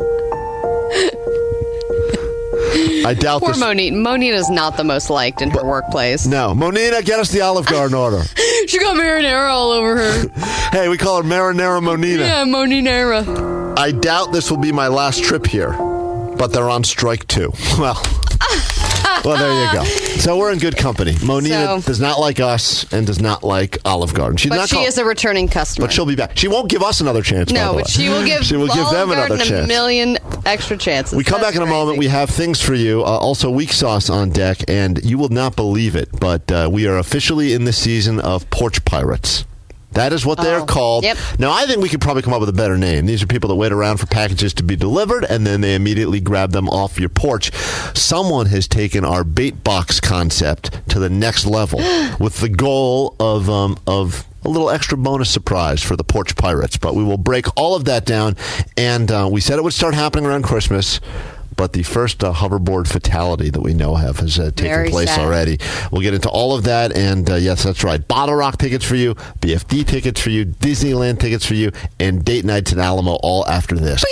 I doubt Poor this. Monina. Monina's not the most liked in her workplace. No. Monina, get us the Olive Garden order. She got marinara all over her. Hey, we call her Marinara Monina. Yeah, Moninara. I doubt this will be my last trip here, but they're on strike too. Well, there you go. So we're in good company. Monina does not like us and does not like Olive Garden. But she is a returning customer. But she'll be back. She won't give us another chance. No, but she will give them another chance. a million extra chances. We come back in a moment. We have things for you. Also, weak sauce on deck, and you will not believe it, but we are officially in the season of Porch Pirates. That is what they're called. Yep. Now, I think we could probably come up with a better name. These are people that wait around for packages to be delivered, and then they immediately grab them off your porch. Someone has taken our bait box concept to the next level with the goal of a little extra bonus surprise for the Porch Pirates. But we will break all of that down, and we said it would start happening around Christmas. But the first hoverboard fatality that we know has taken place already. We'll get into all of that. And yes, that's right. Bottle Rock tickets for you, BFD tickets for you, Disneyland tickets for you, and date nights at Alamo all after this.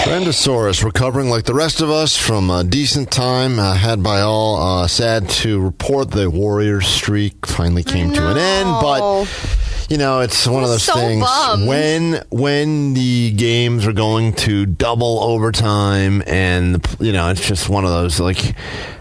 Trendosaurus recovering like the rest of us from a decent time had by all. Sad to report the Warriors streak finally came to an end. But... you know, it's one of those things when the games are going to double overtime, and it's just one of those, like,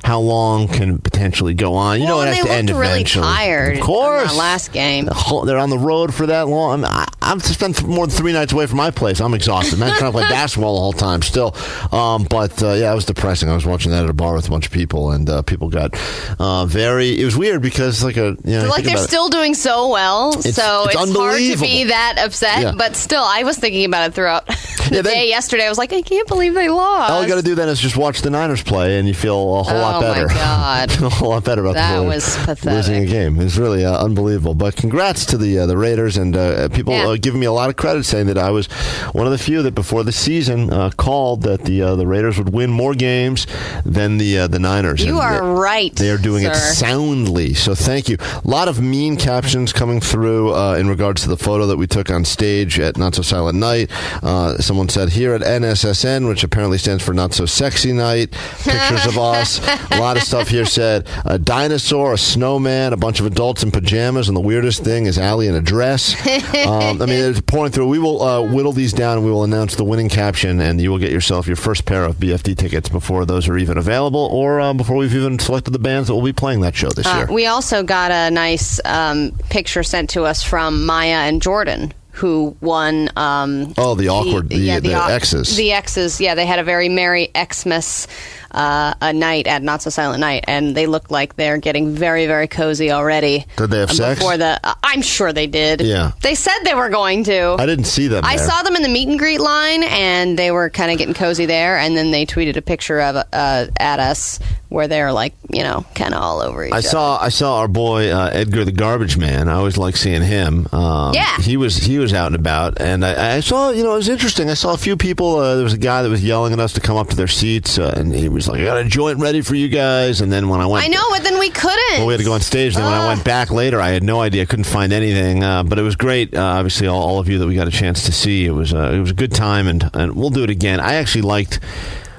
how long can it potentially go on? You know, it has to end eventually. Really tired. Of course, on that last game. They're on the road for that long. I've spent more than 3 nights away from my place. I'm exhausted. Man, trying to play basketball the whole time still. But it was depressing. I was watching that at a bar with a bunch of people, and people got it was weird because they're still doing so well. It's hard to be that upset, but still, I was thinking about it throughout the day yesterday. I was like, I can't believe they lost. All you got to do then is just watch the Niners play, and you feel a whole lot better. Oh, my God. A whole lot better about that was pathetic. Losing a game. It was really unbelievable. But congrats to the Raiders, and people giving me a lot of credit, saying that I was one of the few that before the season called that the Raiders would win more games than the Niners. You are right. They are doing it soundly. So thank you. A lot of mean captions coming through in regards to the photo that we took on stage at Not So Silent Night. Someone said, here at NSSN, which apparently stands for Not So Sexy Night, pictures of us. A lot of stuff here said, a dinosaur, a snowman, a bunch of adults in pajamas, and the weirdest thing is Allie in a dress. It's pouring through. We will whittle these down, and we will announce the winning caption, and you will get yourself your first pair of BFD tickets before those are even available, or before we've even selected the bands that will be playing that show this year. We also got a nice picture sent to us from Maya and Jordan, who won the exes. The exes, they had a very merry Xmas a night at Not So Silent Night, and they look like they're getting very, very cozy already. Did they have sex? I'm sure they did. Yeah. They said they were going to. I didn't see them there. I saw them in the meet and greet line, and they were kind of getting cozy there, and then they tweeted a picture of at us where they're like, kind of all over each other. I saw our boy Edgar the Garbage Man. I always like seeing him. He was out and about, and I saw, it was interesting. I saw a few people. There was a guy that was yelling at us to come up to their seats, and he was like, I got a joint ready for you guys. And then when I went... I know, but then we couldn't. Well, we had to go on stage. Then when I went back later, I had no idea. I couldn't find anything. But it was great. Obviously, all of you that we got a chance to see. It was a good time, and we'll do it again. I actually liked...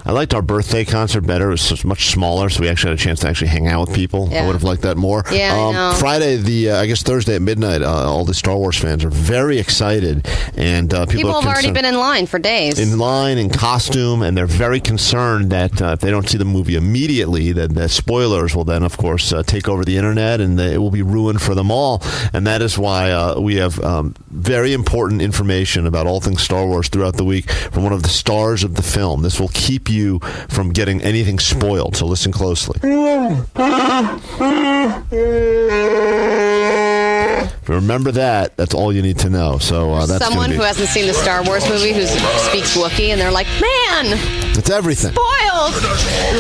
I liked our birthday concert better. It was so much smaller, so we actually had a chance to actually hang out with people. Yeah. I would have liked that more. Yeah, I know. Friday, I guess Thursday at midnight, all the Star Wars fans are very excited, and People have already been in line for days. In line, in costume, and they're very concerned that if they don't see the movie immediately, that the spoilers will then, of course, take over the internet, and it will be ruined for them all. And that is why we have very important information about all things Star Wars throughout the week from one of the stars of the film. This will keep you from getting anything spoiled, so listen closely. Remember that. That's all you need to know. So that's someone who hasn't seen the Star Wars movie who speaks Wookiee, and they're like, man, it's everything. Spoiled.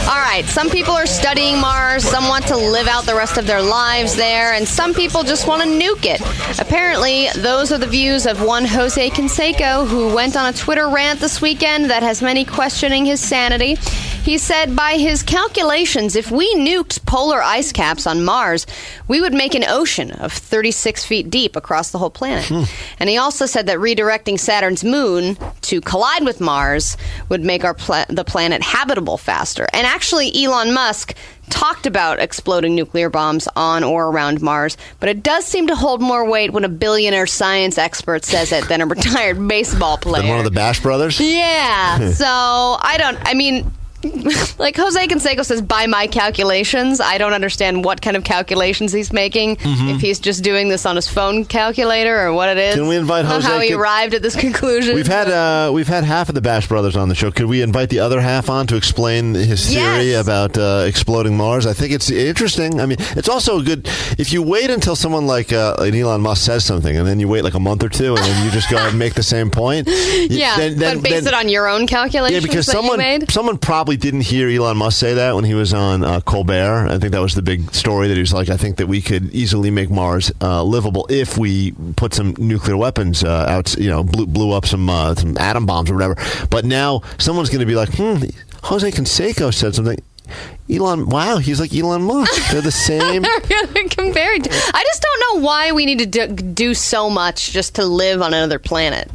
All right. Some people are studying Mars. Some want to live out the rest of their lives there, and some people just want to nuke it. Apparently, those are the views of one Jose Canseco, who went on a Twitter rant this weekend that has many questioning his sanity. He said, by his calculations, if we nuked polar ice caps on Mars, we would make an ocean of 36 feet deep across the whole planet. And he also said that redirecting Saturn's moon to collide with Mars would make the planet habitable faster. And actually, Elon Musk talked about exploding nuclear bombs on or around Mars, but it does seem to hold more weight when a billionaire science expert says it than a retired baseball player. Than one of the Bash Brothers? Yeah. So, like Jose Canseco says, by my calculations, I don't understand what kind of calculations he's making. If he's just doing this on his phone calculator or what it is. Can we invite Jose? How he arrived at this conclusion. We've had half of the Bash Brothers on the show. Could we invite the other half on to explain his theory about exploding Mars? I think it's interesting. I mean, it's also good if you wait until someone like Elon Musk says something, and then you wait like a month or two, and then you just go ahead and make the same point. But base it on your own calculations. Yeah, because someone probably didn't hear Elon Musk say that when he was on Colbert. I think that was the big story, that he was like, I think that we could easily make Mars livable if we put some nuclear weapons out, blew up some atom bombs or whatever. But now someone's going to be like, Jose Canseco said something. Elon, wow, he's like Elon Musk. They're the same. Compared to, I just don't know why we need to do so much just to live on another planet.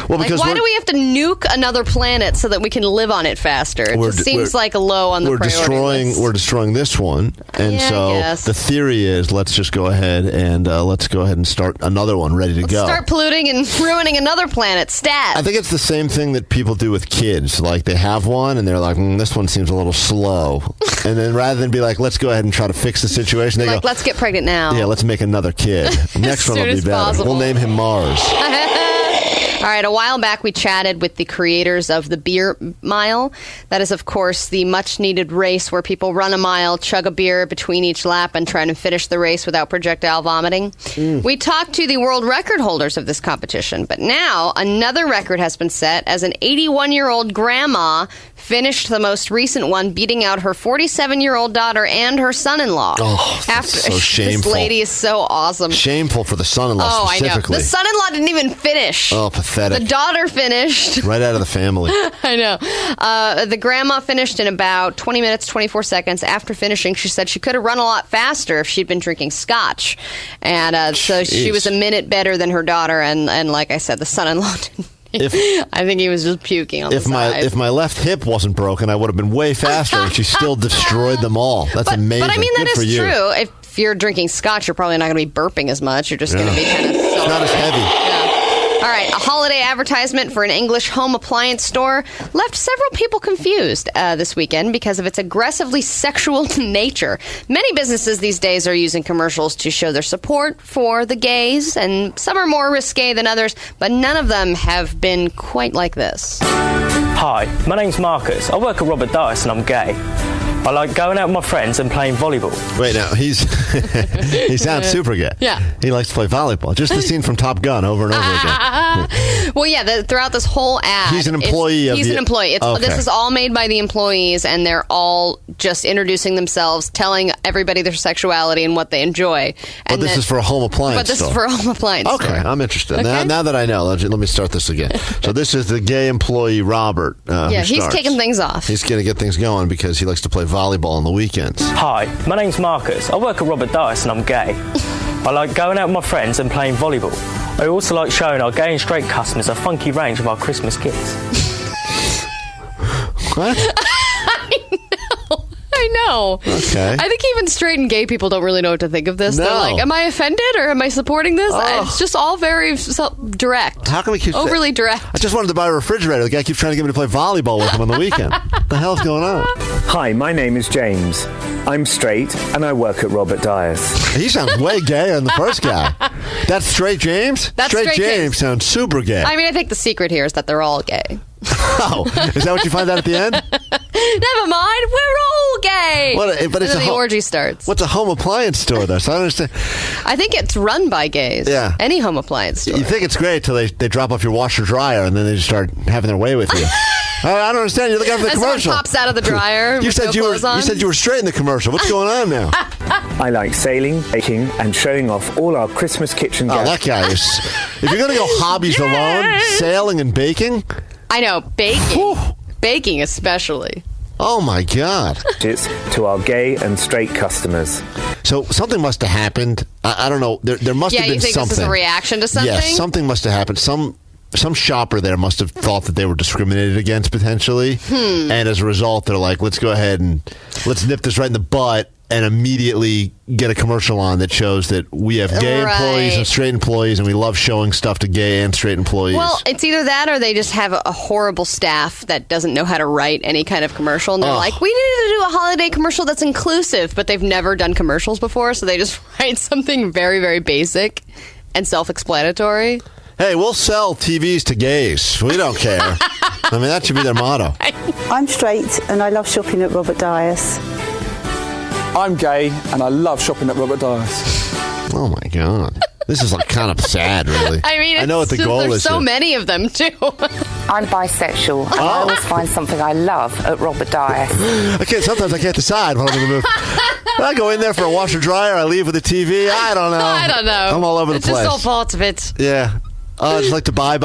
Well, because why do we have to nuke another planet so that we can live on it faster? It just seems like low on the priority list. We're destroying this one, and the theory is let's just go ahead and start another one ready to go. Start polluting and ruining another planet. Stat. I think it's the same thing that people do with kids. Like they have one, and they're like, this one seems a little slow. And then rather than be like, let's go ahead and try to fix the situation, they go, let's get pregnant now. Yeah, let's make another kid. Next one will be better. Possible. We'll name him Mars. All right, a while back we chatted with the creators of the Beer Mile. That is, of course, the much-needed race where people run a mile, chug a beer between each lap, and try to finish the race without projectile vomiting. We talked to the world record holders of this competition, but now another record has been set as an 81-year-old grandma finished the most recent one, beating out her 47-year-old daughter and her son-in-law. Oh, that's so shameful. This lady is so awesome. Shameful for the son-in-law specifically. I know. The son-in-law didn't even finish. Oh, pathetic. The daughter finished. Right out of the family. I know. The grandma finished in about 20 minutes, 24 seconds. After finishing, she said she could have run a lot faster if she'd been drinking scotch. And so she was a minute better than her daughter. And like I said, the son-in-law didn't. I think he was just puking on the side. If my left hip wasn't broken, I would have been way faster, and she still destroyed them all. That's amazing. But I mean, that Good is for true. you. If you're drinking scotch, you're probably not going to be burping as much. You're just going to be kind of... It's not as heavy. Yeah. All right, a holiday advertisement for an English home appliance store left several people confused this weekend because of its aggressively sexual nature. Many businesses these days are using commercials to show their support for the gays, and some are more risque than others, but none of them have been quite like this. Hi, my name's Marcus. I work at Robert Dice and I'm gay. I like going out with my friends and playing volleyball. Wait, now, he sounds super gay. Yeah. He likes to play volleyball. Just the scene from Top Gun over and over again. Well, yeah, throughout this whole ad... He's an employee He's an employee. Okay. This is all made by the employees, and they're all just introducing themselves, telling everybody their sexuality and what they enjoy. But this is for a home appliance store. store. But this is for a home appliance store. Okay, I'm interested. Okay. Now that I know, let me start this again. So this is the gay employee, Robert, yeah, who he's starts. taking things off. He's going to get things going because he likes to play volleyball on the weekends. Hi, my name's Marcus. I work at Robert Dice and I'm gay. I like going out with my friends and playing volleyball. I also like showing our gay and straight customers a funky range of our Christmas gifts. What? know. Okay. I think even straight and gay people don't really know what to think of this. No. They're like, am I offended or am I supporting this? Oh. It's just all very direct. How can we keep overly direct? I just wanted to buy a refrigerator. The guy keeps trying to get me to play volleyball with him on the weekend. What the hell's going on? Hi, my name is James. I'm straight and I work at Robert Dyer's. He sounds way gayer than the first guy. That's Straight James? That's Straight Straight James James. sounds super gay. I mean, I think the secret here is that they're all gay. Oh, is that what you find out at the end? Never mind, we're all gay. But it's and then the a orgy starts. What's a home appliance store, though? So I don't understand. I think it's run by gays. Yeah. Any home appliance store. You think it's great till they drop off your washer dryer and then they just start having their way with you. I don't understand. You're looking at the and commercial. Someone pops out of the dryer. You with said no you were. clothes on. You said you were straight in the commercial. What's going on now? I like sailing, baking, and showing off all our Christmas kitchen Oh, that guy is. If you're going to go hobbies alone, sailing and baking. I know, baking. Whew. Baking especially. Oh my God. gadgets to our gay and straight customers. So something must have happened. I don't know. There must have Yeah, been you think something. this is a reaction to something? Yes, something must have happened. Some shopper there must have thought that they were discriminated against potentially, and as a result, they're like, let's go ahead and let's nip this right in the butt and immediately get a commercial on that shows that we have gay employees and straight employees, and we love showing stuff to gay and straight employees. Well, it's either that or they just have a horrible staff that doesn't know how to write any kind of commercial, and they're like, we need to do a holiday commercial that's inclusive, but they've never done commercials before, so they just write something very, very basic and self-explanatory. Hey, we'll sell TVs to gays. We don't care. I mean, that should be their motto. I'm straight and I love shopping at Robert Dyer's. I'm gay and I love shopping at Robert Dyer's. Oh my God. This is like kind of sad, really. I mean, I know what the goal there's is. so many of them, too. I'm bisexual. And I always find something I love at Robert Dyer's. Sometimes I can't decide what I'm going to move. I go in there for a washer dryer. I leave with a TV. I don't know. I don't know. I'm all over the it's place. It's just all parts of it. Yeah. I just like to buy. I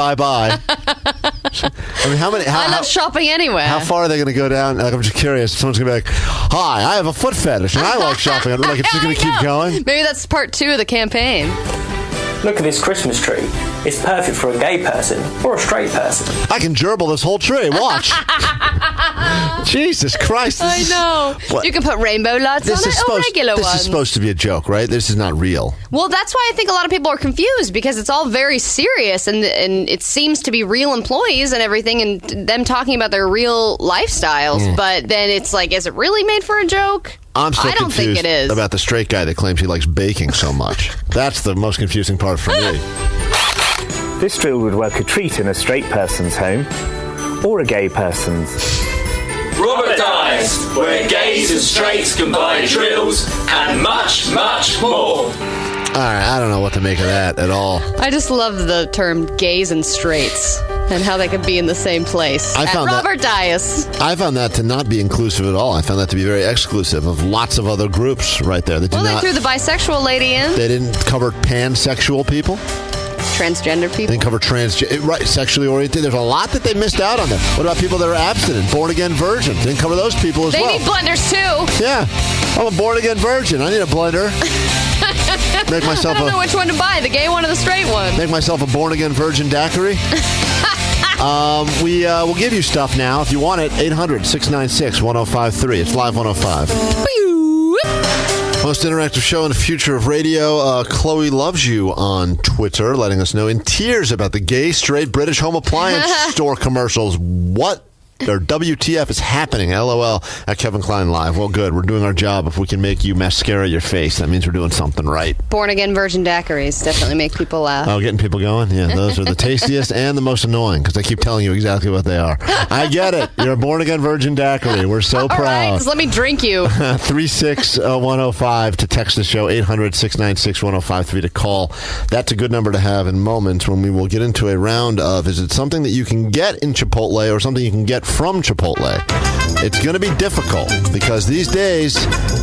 mean, I love shopping anyway. How far are they going to go down? Like, I'm just curious. Someone's going to be like, hi, I have a foot fetish, and I like shopping. Like, it's just going to keep going? Maybe that's part 2 of the campaign. Look at this Christmas tree. It's perfect for a gay person or a straight person. I can gerbil this whole tree. Watch. Jesus Christ. I know. You can put rainbow lights on it or regular ones. This is supposed to be a joke, right? This is not real. Well, that's why I think a lot of people are confused because it's all very serious and it seems to be real employees and everything and them talking about their real lifestyles. But then it's like, is it really made for a joke? I'm still I don't confused think it is. about the straight guy that claims he likes baking so much. That's the most confusing part for me. This drill would work a treat in a straight person's home or a gay person's. Robert Dyer's, where gays and straights can buy drills and much, much more. All right, I don't know what to make of that at all. I just love the term gays and straights and how they can be in the same place. I found Robert Dyer's. I found that to not be inclusive at all. I found that to be very exclusive of lots of other groups right there. They threw the bisexual lady in. They didn't cover pansexual people. Transgender people. They didn't cover sexually oriented. There's a lot that they missed out on there. What about people that are abstinent, born-again virgins? They didn't cover those people as well. They need blenders, too. Yeah. I'm a born-again virgin. I need a blender. Make myself I don't know which one to buy, the gay one or the straight one. Make myself a born-again virgin daiquiri. We'll give you stuff now. If you want it, 800-696-1053. It's Live 105. Most interactive show in the future of radio. Chloe loves you on Twitter, letting us know in tears about the gay, straight British home appliance store commercials. What or WTF is happening? LOL at Kevin Klein Live. Well, good. We're doing our job. If we can make you mascara your face, that means we're doing something right. Born again virgin daiquiris definitely make people laugh. Oh, getting people going? Yeah, those are the tastiest and the most annoying because I keep telling you exactly what they are. I get it. You're a born again virgin daiquiri. We're so proud. All right, just let me drink you. 36105 to text the show, 800-696-1053 to call. That's a good number to have in moments when we will get into a round of, is it something that you can get in Chipotle or something you can get from Chipotle? It's going to be difficult because these days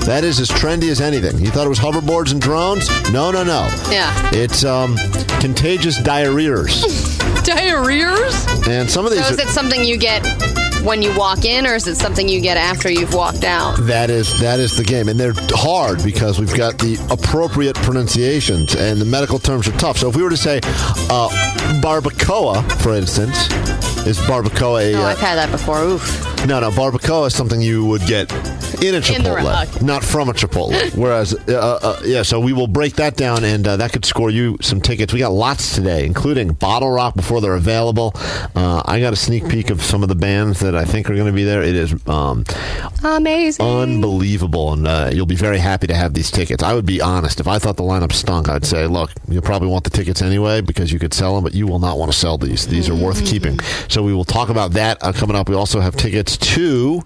that is as trendy as anything. You thought it was hoverboards and drones? No. Yeah. It's contagious diarrheas. Diarrheas? And some of these. So is it something you get when you walk in, or is it something you get after you've walked out? That is the game, and they're hard because we've got the appropriate pronunciations, and the medical terms are tough. So if we were to say barbacoa, for instance, is barbacoa a... I've had that before. Oof. No, barbacoa is something you would get In a Chipotle, not from a Chipotle. Whereas, so we will break that down, and that could score you some tickets. We got lots today, including Bottle Rock before they're available. I got a sneak peek of some of the bands that I think are going to be there. It is amazing, unbelievable, and you'll be very happy to have these tickets. I would be honest. If I thought the lineup stunk, I'd say, look, you'll probably want the tickets anyway because you could sell them, but you will not want to sell these. These are worth keeping. So we will talk about that coming up. We also have tickets to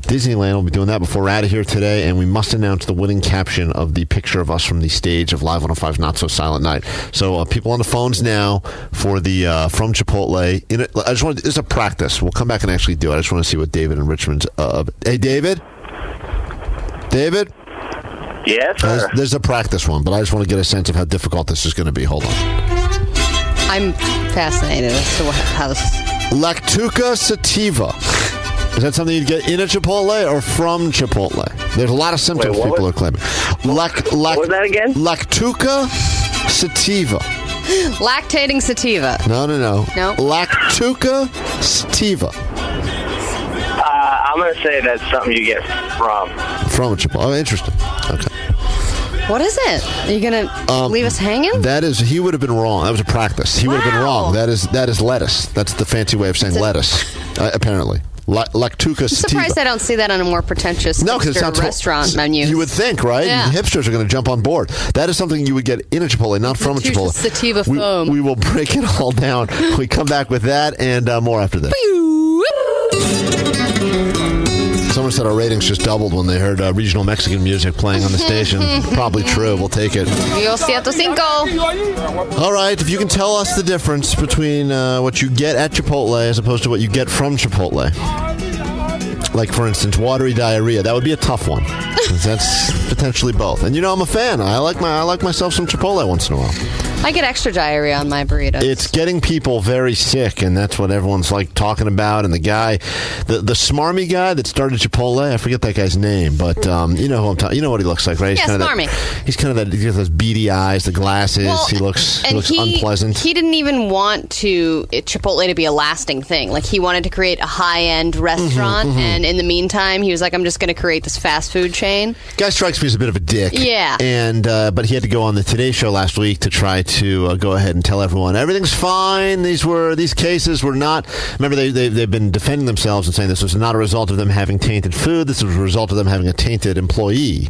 Disneyland. We'll be doing that before we're out of here today, and we must announce the winning caption of the picture of us from the stage of Live 105's Not So Silent Night. So people on the phones now for the From Chipotle. This is a practice. We'll come back and actually do it. I just want to see what David in Richmond's... hey, David? David? Yes, sir. There's a practice one, but I just want to get a sense of how difficult this is going to be. Hold on. I'm fascinated as to how this... Lactuca sativa. Is that something you'd get in a Chipotle or from Chipotle? There's a lot of symptoms people are claiming. What was that again? Lactuca sativa. Lactating sativa. No. No. Lactuca sativa. I'm going to say that's something you get from. From a Chipotle. Oh, interesting. Okay. What is it? Are you going to leave us hanging? That is, he would have been wrong. That was a practice. He would have been wrong. That is lettuce. That's the fancy way of saying lettuce, apparently. Lactuca sativa. I'm surprised I don't see that on a more pretentious restaurant menu. You would think, right? Yeah. Hipsters are going to jump on board. That is something you would get in a Chipotle, not from a Chipotle. Sativa foam. We will break it all down. We come back with that and more after this. Someone said our ratings just doubled when they heard regional Mexican music playing on the station. Probably true. We'll take it. Yo 105. All right. If you can tell us the difference between what you get at Chipotle as opposed to what you get from Chipotle. Like, for instance, watery diarrhea. That would be a tough one. That's potentially both. And, I'm a fan. I like myself some Chipotle once in a while. I get extra diarrhea on my burritos. It's getting people very sick, and that's what everyone's like talking about. And the guy, the smarmy guy that started Chipotle, I forget that guy's name, but you know who I'm talking. You know what he looks like, right? Yeah, smarmy. He's kind of that. He has those beady eyes, the glasses. Well, he looks unpleasant. He didn't even want Chipotle to be a lasting thing. Like, he wanted to create a high-end restaurant, and in the meantime, he was like, I'm just going to create this fast food chain. Guy strikes me as a bit of a dick. Yeah. And but he had to go on the Today Show last week to try to go ahead and tell everyone everything's fine. These cases were not. Remember, they've been defending themselves and saying this was not a result of them having tainted food. This was a result of them having a tainted employee.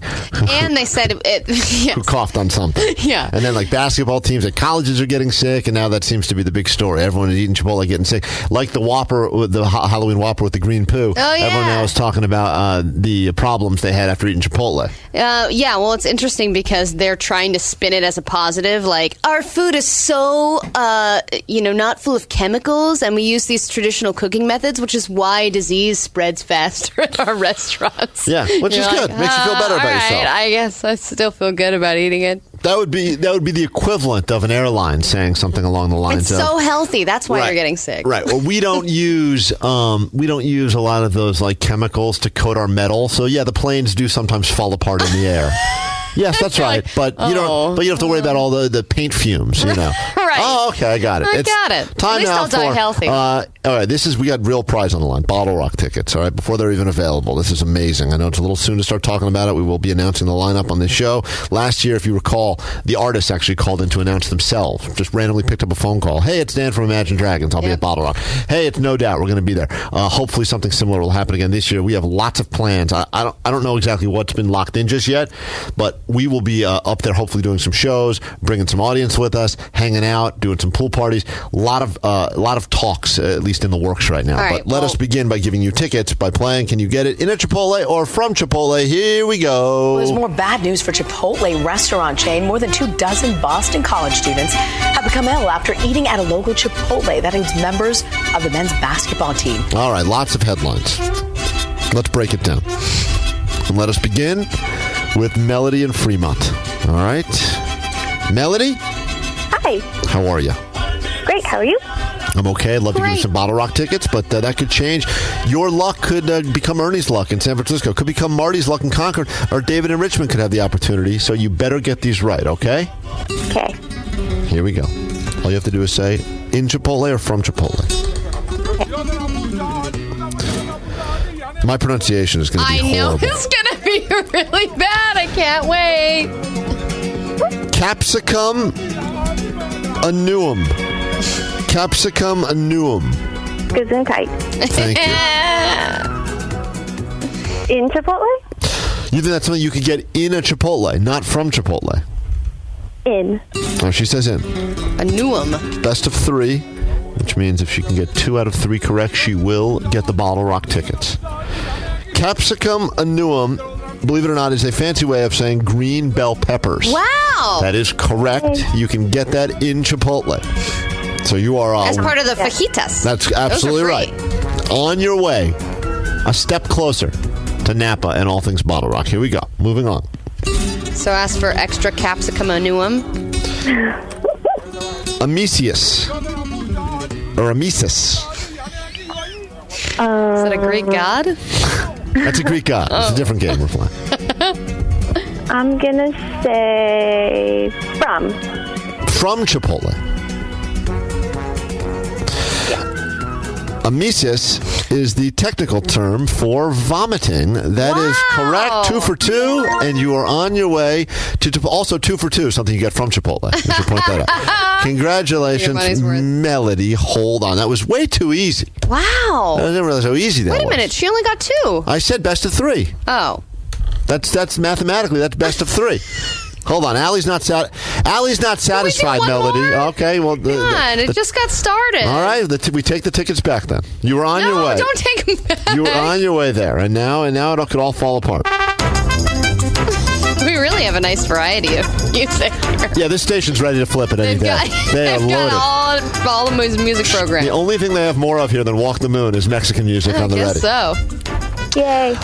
And they said yes. Who coughed on something. Yeah. And then basketball teams at colleges are getting sick, and now that seems to be the big story. Everyone is eating Chipotle getting sick, like the Whopper, the Halloween Whopper with the green poo. Oh yeah. Everyone now is talking about the problems they had after eating Chipotle. Yeah. Well, it's interesting because they're trying to spin it as a positive, like our food is so not full of chemicals, and we use these traditional cooking methods, which is why disease spreads faster at our restaurants. Yeah, which is good. Makes you feel better about yourself. I guess I still feel good about eating it. That would be the equivalent of an airline saying something along the lines of, it's so healthy. That's why you're getting sick. Right. Well, we don't use a lot of those chemicals to coat our metal. So yeah, the planes do sometimes fall apart in the air. Yes, that's right. But you don't. But you don't have to worry about all the paint fumes. Right. Oh, okay, I got it. I got it. Time At least now I'll die healthy. All right, we got real prize on the line. Bottle Rock tickets. All right, before they're even available. This is amazing. I know it's a little soon to start talking about it. We will be announcing the lineup on this show. Last year, if you recall, the artists actually called in to announce themselves. Just randomly picked up a phone call. Hey, it's Dan from Imagine Dragons. I'll be at Bottle Rock. Hey, it's No Doubt. We're going to be there. Hopefully, something similar will happen again this year. We have lots of plans. I don't know exactly what's been locked in just yet, but we will be up there, hopefully doing some shows, bringing some audience with us, hanging out, doing some pool parties. A lot of talks, at least in the works right now. Right, but let us begin by giving you tickets by playing. Can you get it in a Chipotle or from Chipotle? Here we go. Well, there's more bad news for Chipotle restaurant chain. More than 24 Boston college students have become ill after eating at a local Chipotle. That includes members of the men's basketball team. All right, lots of headlines. Let's break it down. And let us begin with Melody in Fremont. All right. Melody? Hi. How are you? Great. How are you? I'm okay. I'd love to give you some Bottle Rock tickets, but that could change. Your luck could become Ernie's luck in San Francisco. Could become Marty's luck in Concord, or David in Richmond could have the opportunity. So you better get these right, okay? Okay. Here we go. All you have to do is say in Chipotle or from Chipotle. My pronunciation is going to be I know horrible. it's going to be really bad. I can't wait. Capsicum annuum. Capsicum annuum. Gesundheit. Thank you. In Chipotle? You think that's something you could get in a Chipotle, not from Chipotle? In. Oh, she says in. Annuum. Best of 3, which means if she can get 2 out of 3 correct, she will get the Bottle Rock tickets. Capsicum annuum, believe it or not, is a fancy way of saying green bell peppers. Wow. That is correct. You can get that in Chipotle. So you are As part of the fajitas. That's absolutely right. On your way, a step closer to Napa and all things Bottle Rock. Here we go. Moving on. So ask for extra capsicum annuum. Amesius. Or Amesis. Is that a Greek god? That's a Greek god. It's a different game we're playing. I'm going to say from. From Chipotle. Amesis is the technical term for vomiting. That is correct. 2 for 2, and you are on your way to also 2 for 2, something you get from Chipotle. I should point that out. Congratulations, Melody. Hold on. That was way too easy. Wow. I didn't realize how easy that was. Wait a minute. She only got 2. I said best of 3. Oh. That's mathematically, that's best of 3. Hold on, Allie's not satisfied, Melody. More? Okay, well, Come on, it just got started. all right. We take the tickets back then. You were on your way. No, don't take them back. You were on your way there, and now it could all fall apart. We really have a nice variety of music here. Yeah, this station's ready to flip at any day. They are They've loaded. got all the music programs. The only thing they have more of here than Walk the Moon is Mexican music on the ready. So. Yay.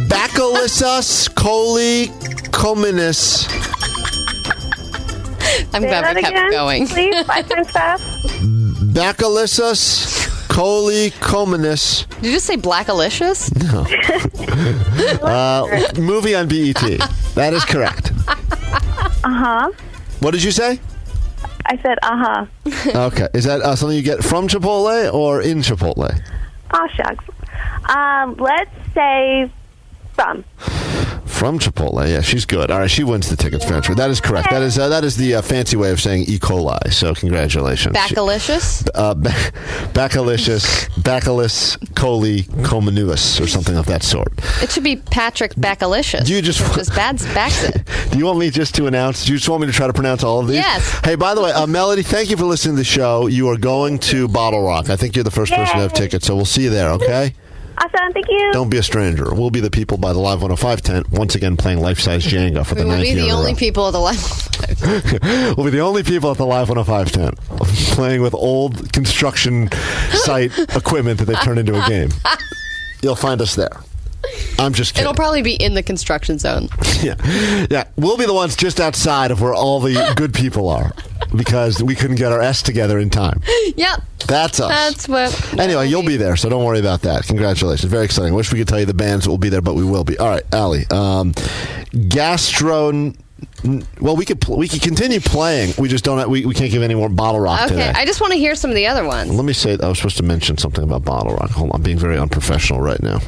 Bacillus colicommunis. I'm glad we kept going. Please, 5 times fast. Bacillus colicommunis. Did you just say Blackalicious? No. Movie on BET. That is correct. Uh-huh. What did you say? I said uh-huh. Okay. Is that something you get from Chipotle or in Chipotle? Oh, shucks. Let's say from. From Chipotle. Yeah, she's good. All right, she wins the tickets, Fancher. That is correct. That is the fancy way of saying E. coli. So congratulations. Backalicious? Bacillus colicommunis or something of that sort. It should be Patrick Backalicious. Do you just backs it. Do you want me just to announce? Do you just want me to try to pronounce all of these? Yes. Hey, by the way, Melody, thank you for listening to the show. You are going to Bottle Rock. I think you're the first person to have tickets, so we'll see you there, okay? Awesome, thank you. Don't be a stranger. We'll be the people by the Live 105 tent, once again playing life-size Jenga for the 9th year. We'll be the in a only row. people at the Live 105. We'll be the only people at the Live 105 tent playing with old construction site equipment that they've turned into a game. You'll find us there. I'm just kidding. It'll probably be in the construction zone. Yeah. We'll be the ones just outside of where all the good people are because we couldn't get our S together in time. Yep. That's us. That's what. Anyway, you'll be there, so don't worry about that. Congratulations. Very exciting. Wish we could tell you the bands that will be there, but we will be. All right, Allie. Well, we could continue playing. We just don't. We can't give any more Bottle Rock today. Okay, I just want to hear some of the other ones. Let me say, I was supposed to mention something about Bottle Rock. Hold on, I'm being very unprofessional right now.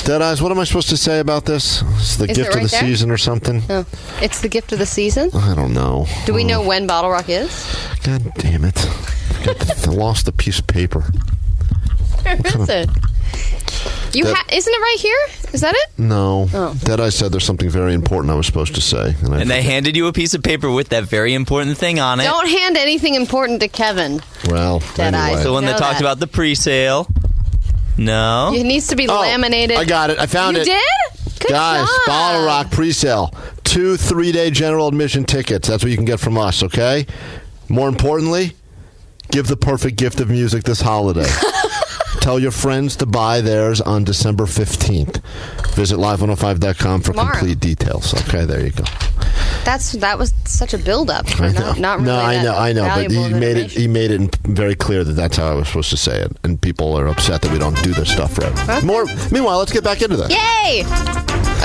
Deadeyes, what am I supposed to say about this? It's the gift of the season or something? Oh, it's the gift of the season? I don't know. Do we know when Bottle Rock is? God damn it. I lost a piece of paper. Where is it? Isn't it right here? Is that it? No. Oh. Deadeye said there's something very important I was supposed to say. And they handed you a piece of paper with that very important thing on it. Don't hand anything important to Kevin. Well, Deadeye. The one that talked about the pre-sale. No. It needs to be laminated. I got it. I found it. You did? Good Guys, job. Bottle Rock pre-sale. 2 3-day general admission tickets. That's what you can get from us, okay? More importantly, give the perfect gift of music this holiday. Tell your friends to buy theirs on December 15th. Visit live105.com for complete details. Okay, there you go. That was such a build-up. For not really I know, but he made it very clear that that's how I was supposed to say it, and people are upset that we don't do this stuff right. Okay. Meanwhile, let's get back into that. Yay!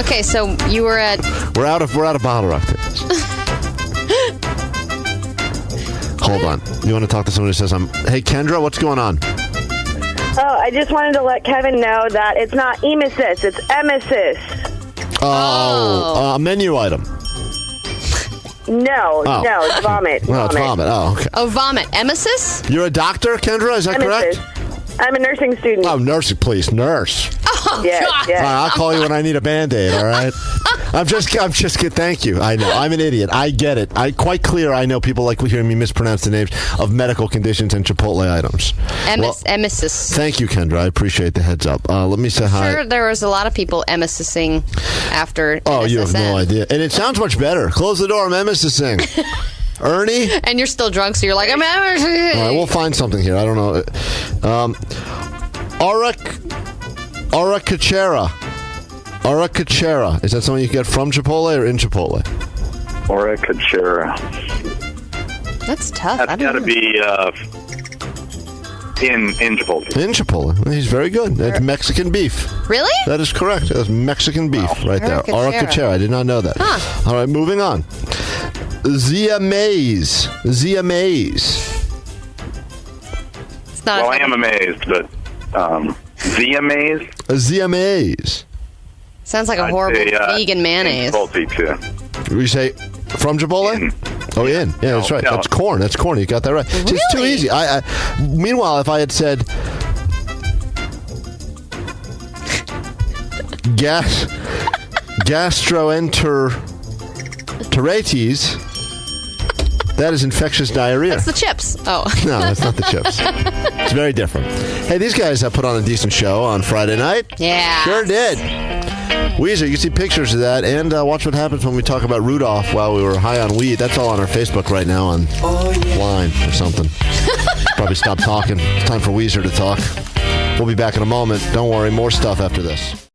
Okay, so you were at. We're out of Bottle Rock tickets. Hold on. You want to talk to someone who says, "Hey, Kendra, what's going on?" I just wanted to let Kevin know that it's not emesis, it's emesis. Menu item. No, it's vomit. No, it's vomit. Oh, okay. Oh, vomit. Emesis? You're a doctor, Kendra? Is that correct? I'm a nursing student. Oh, nursing, please. Nurse. Oh, yes, God. yes. All right, I'll call you when I need a Band-Aid, all right? I'm just kidding. Thank you. I know. I'm an idiot. I get it. Quite clear. I know people like hearing me mispronounce the names of medical conditions and Chipotle items. Emesis. Thank you, Kendra. I appreciate the heads up. Let me say hi. Sure, there was a lot of people emesising after Oh, you have NSSN. no idea. And it sounds much better. Close the door. I'm emesising. Ernie? And you're still drunk, so you're like, I'm emesising. All right, we'll find something here. I don't know. Arrachera. Arrachera. Is that something you get from Chipotle or in Chipotle? Arrachera. That's tough. That's got to be in Chipotle. In Chipotle. He's very good. That's Mexican beef. Really? That is correct. That's Mexican beef right there. Arrachera. Arrachera. I did not know that. Huh. All right, moving on. Zia Mays. It's not Well, I am amazed, but Zia Mays? Zia Mays. Sounds like a horrible vegan mayonnaise. Chipotle, too. We say from Chipotle? Oh, in. Yeah, that's right. No. That's corn. That's corn. You got that right. See, it's too easy. Meanwhile, if I had said gastroenteritis, that is infectious diarrhea. That's the chips. Oh. No, that's not the chips. It's very different. Hey, these guys put on a decent show on Friday night. Yeah. Sure did. Weezer, you can see pictures of that, and watch what happens when we talk about Rudolph while we were high on weed. That's all on our Facebook right now on Klein or something. Probably stop talking. It's time for Weezer to talk. We'll be back in a moment. Don't worry, more stuff after this.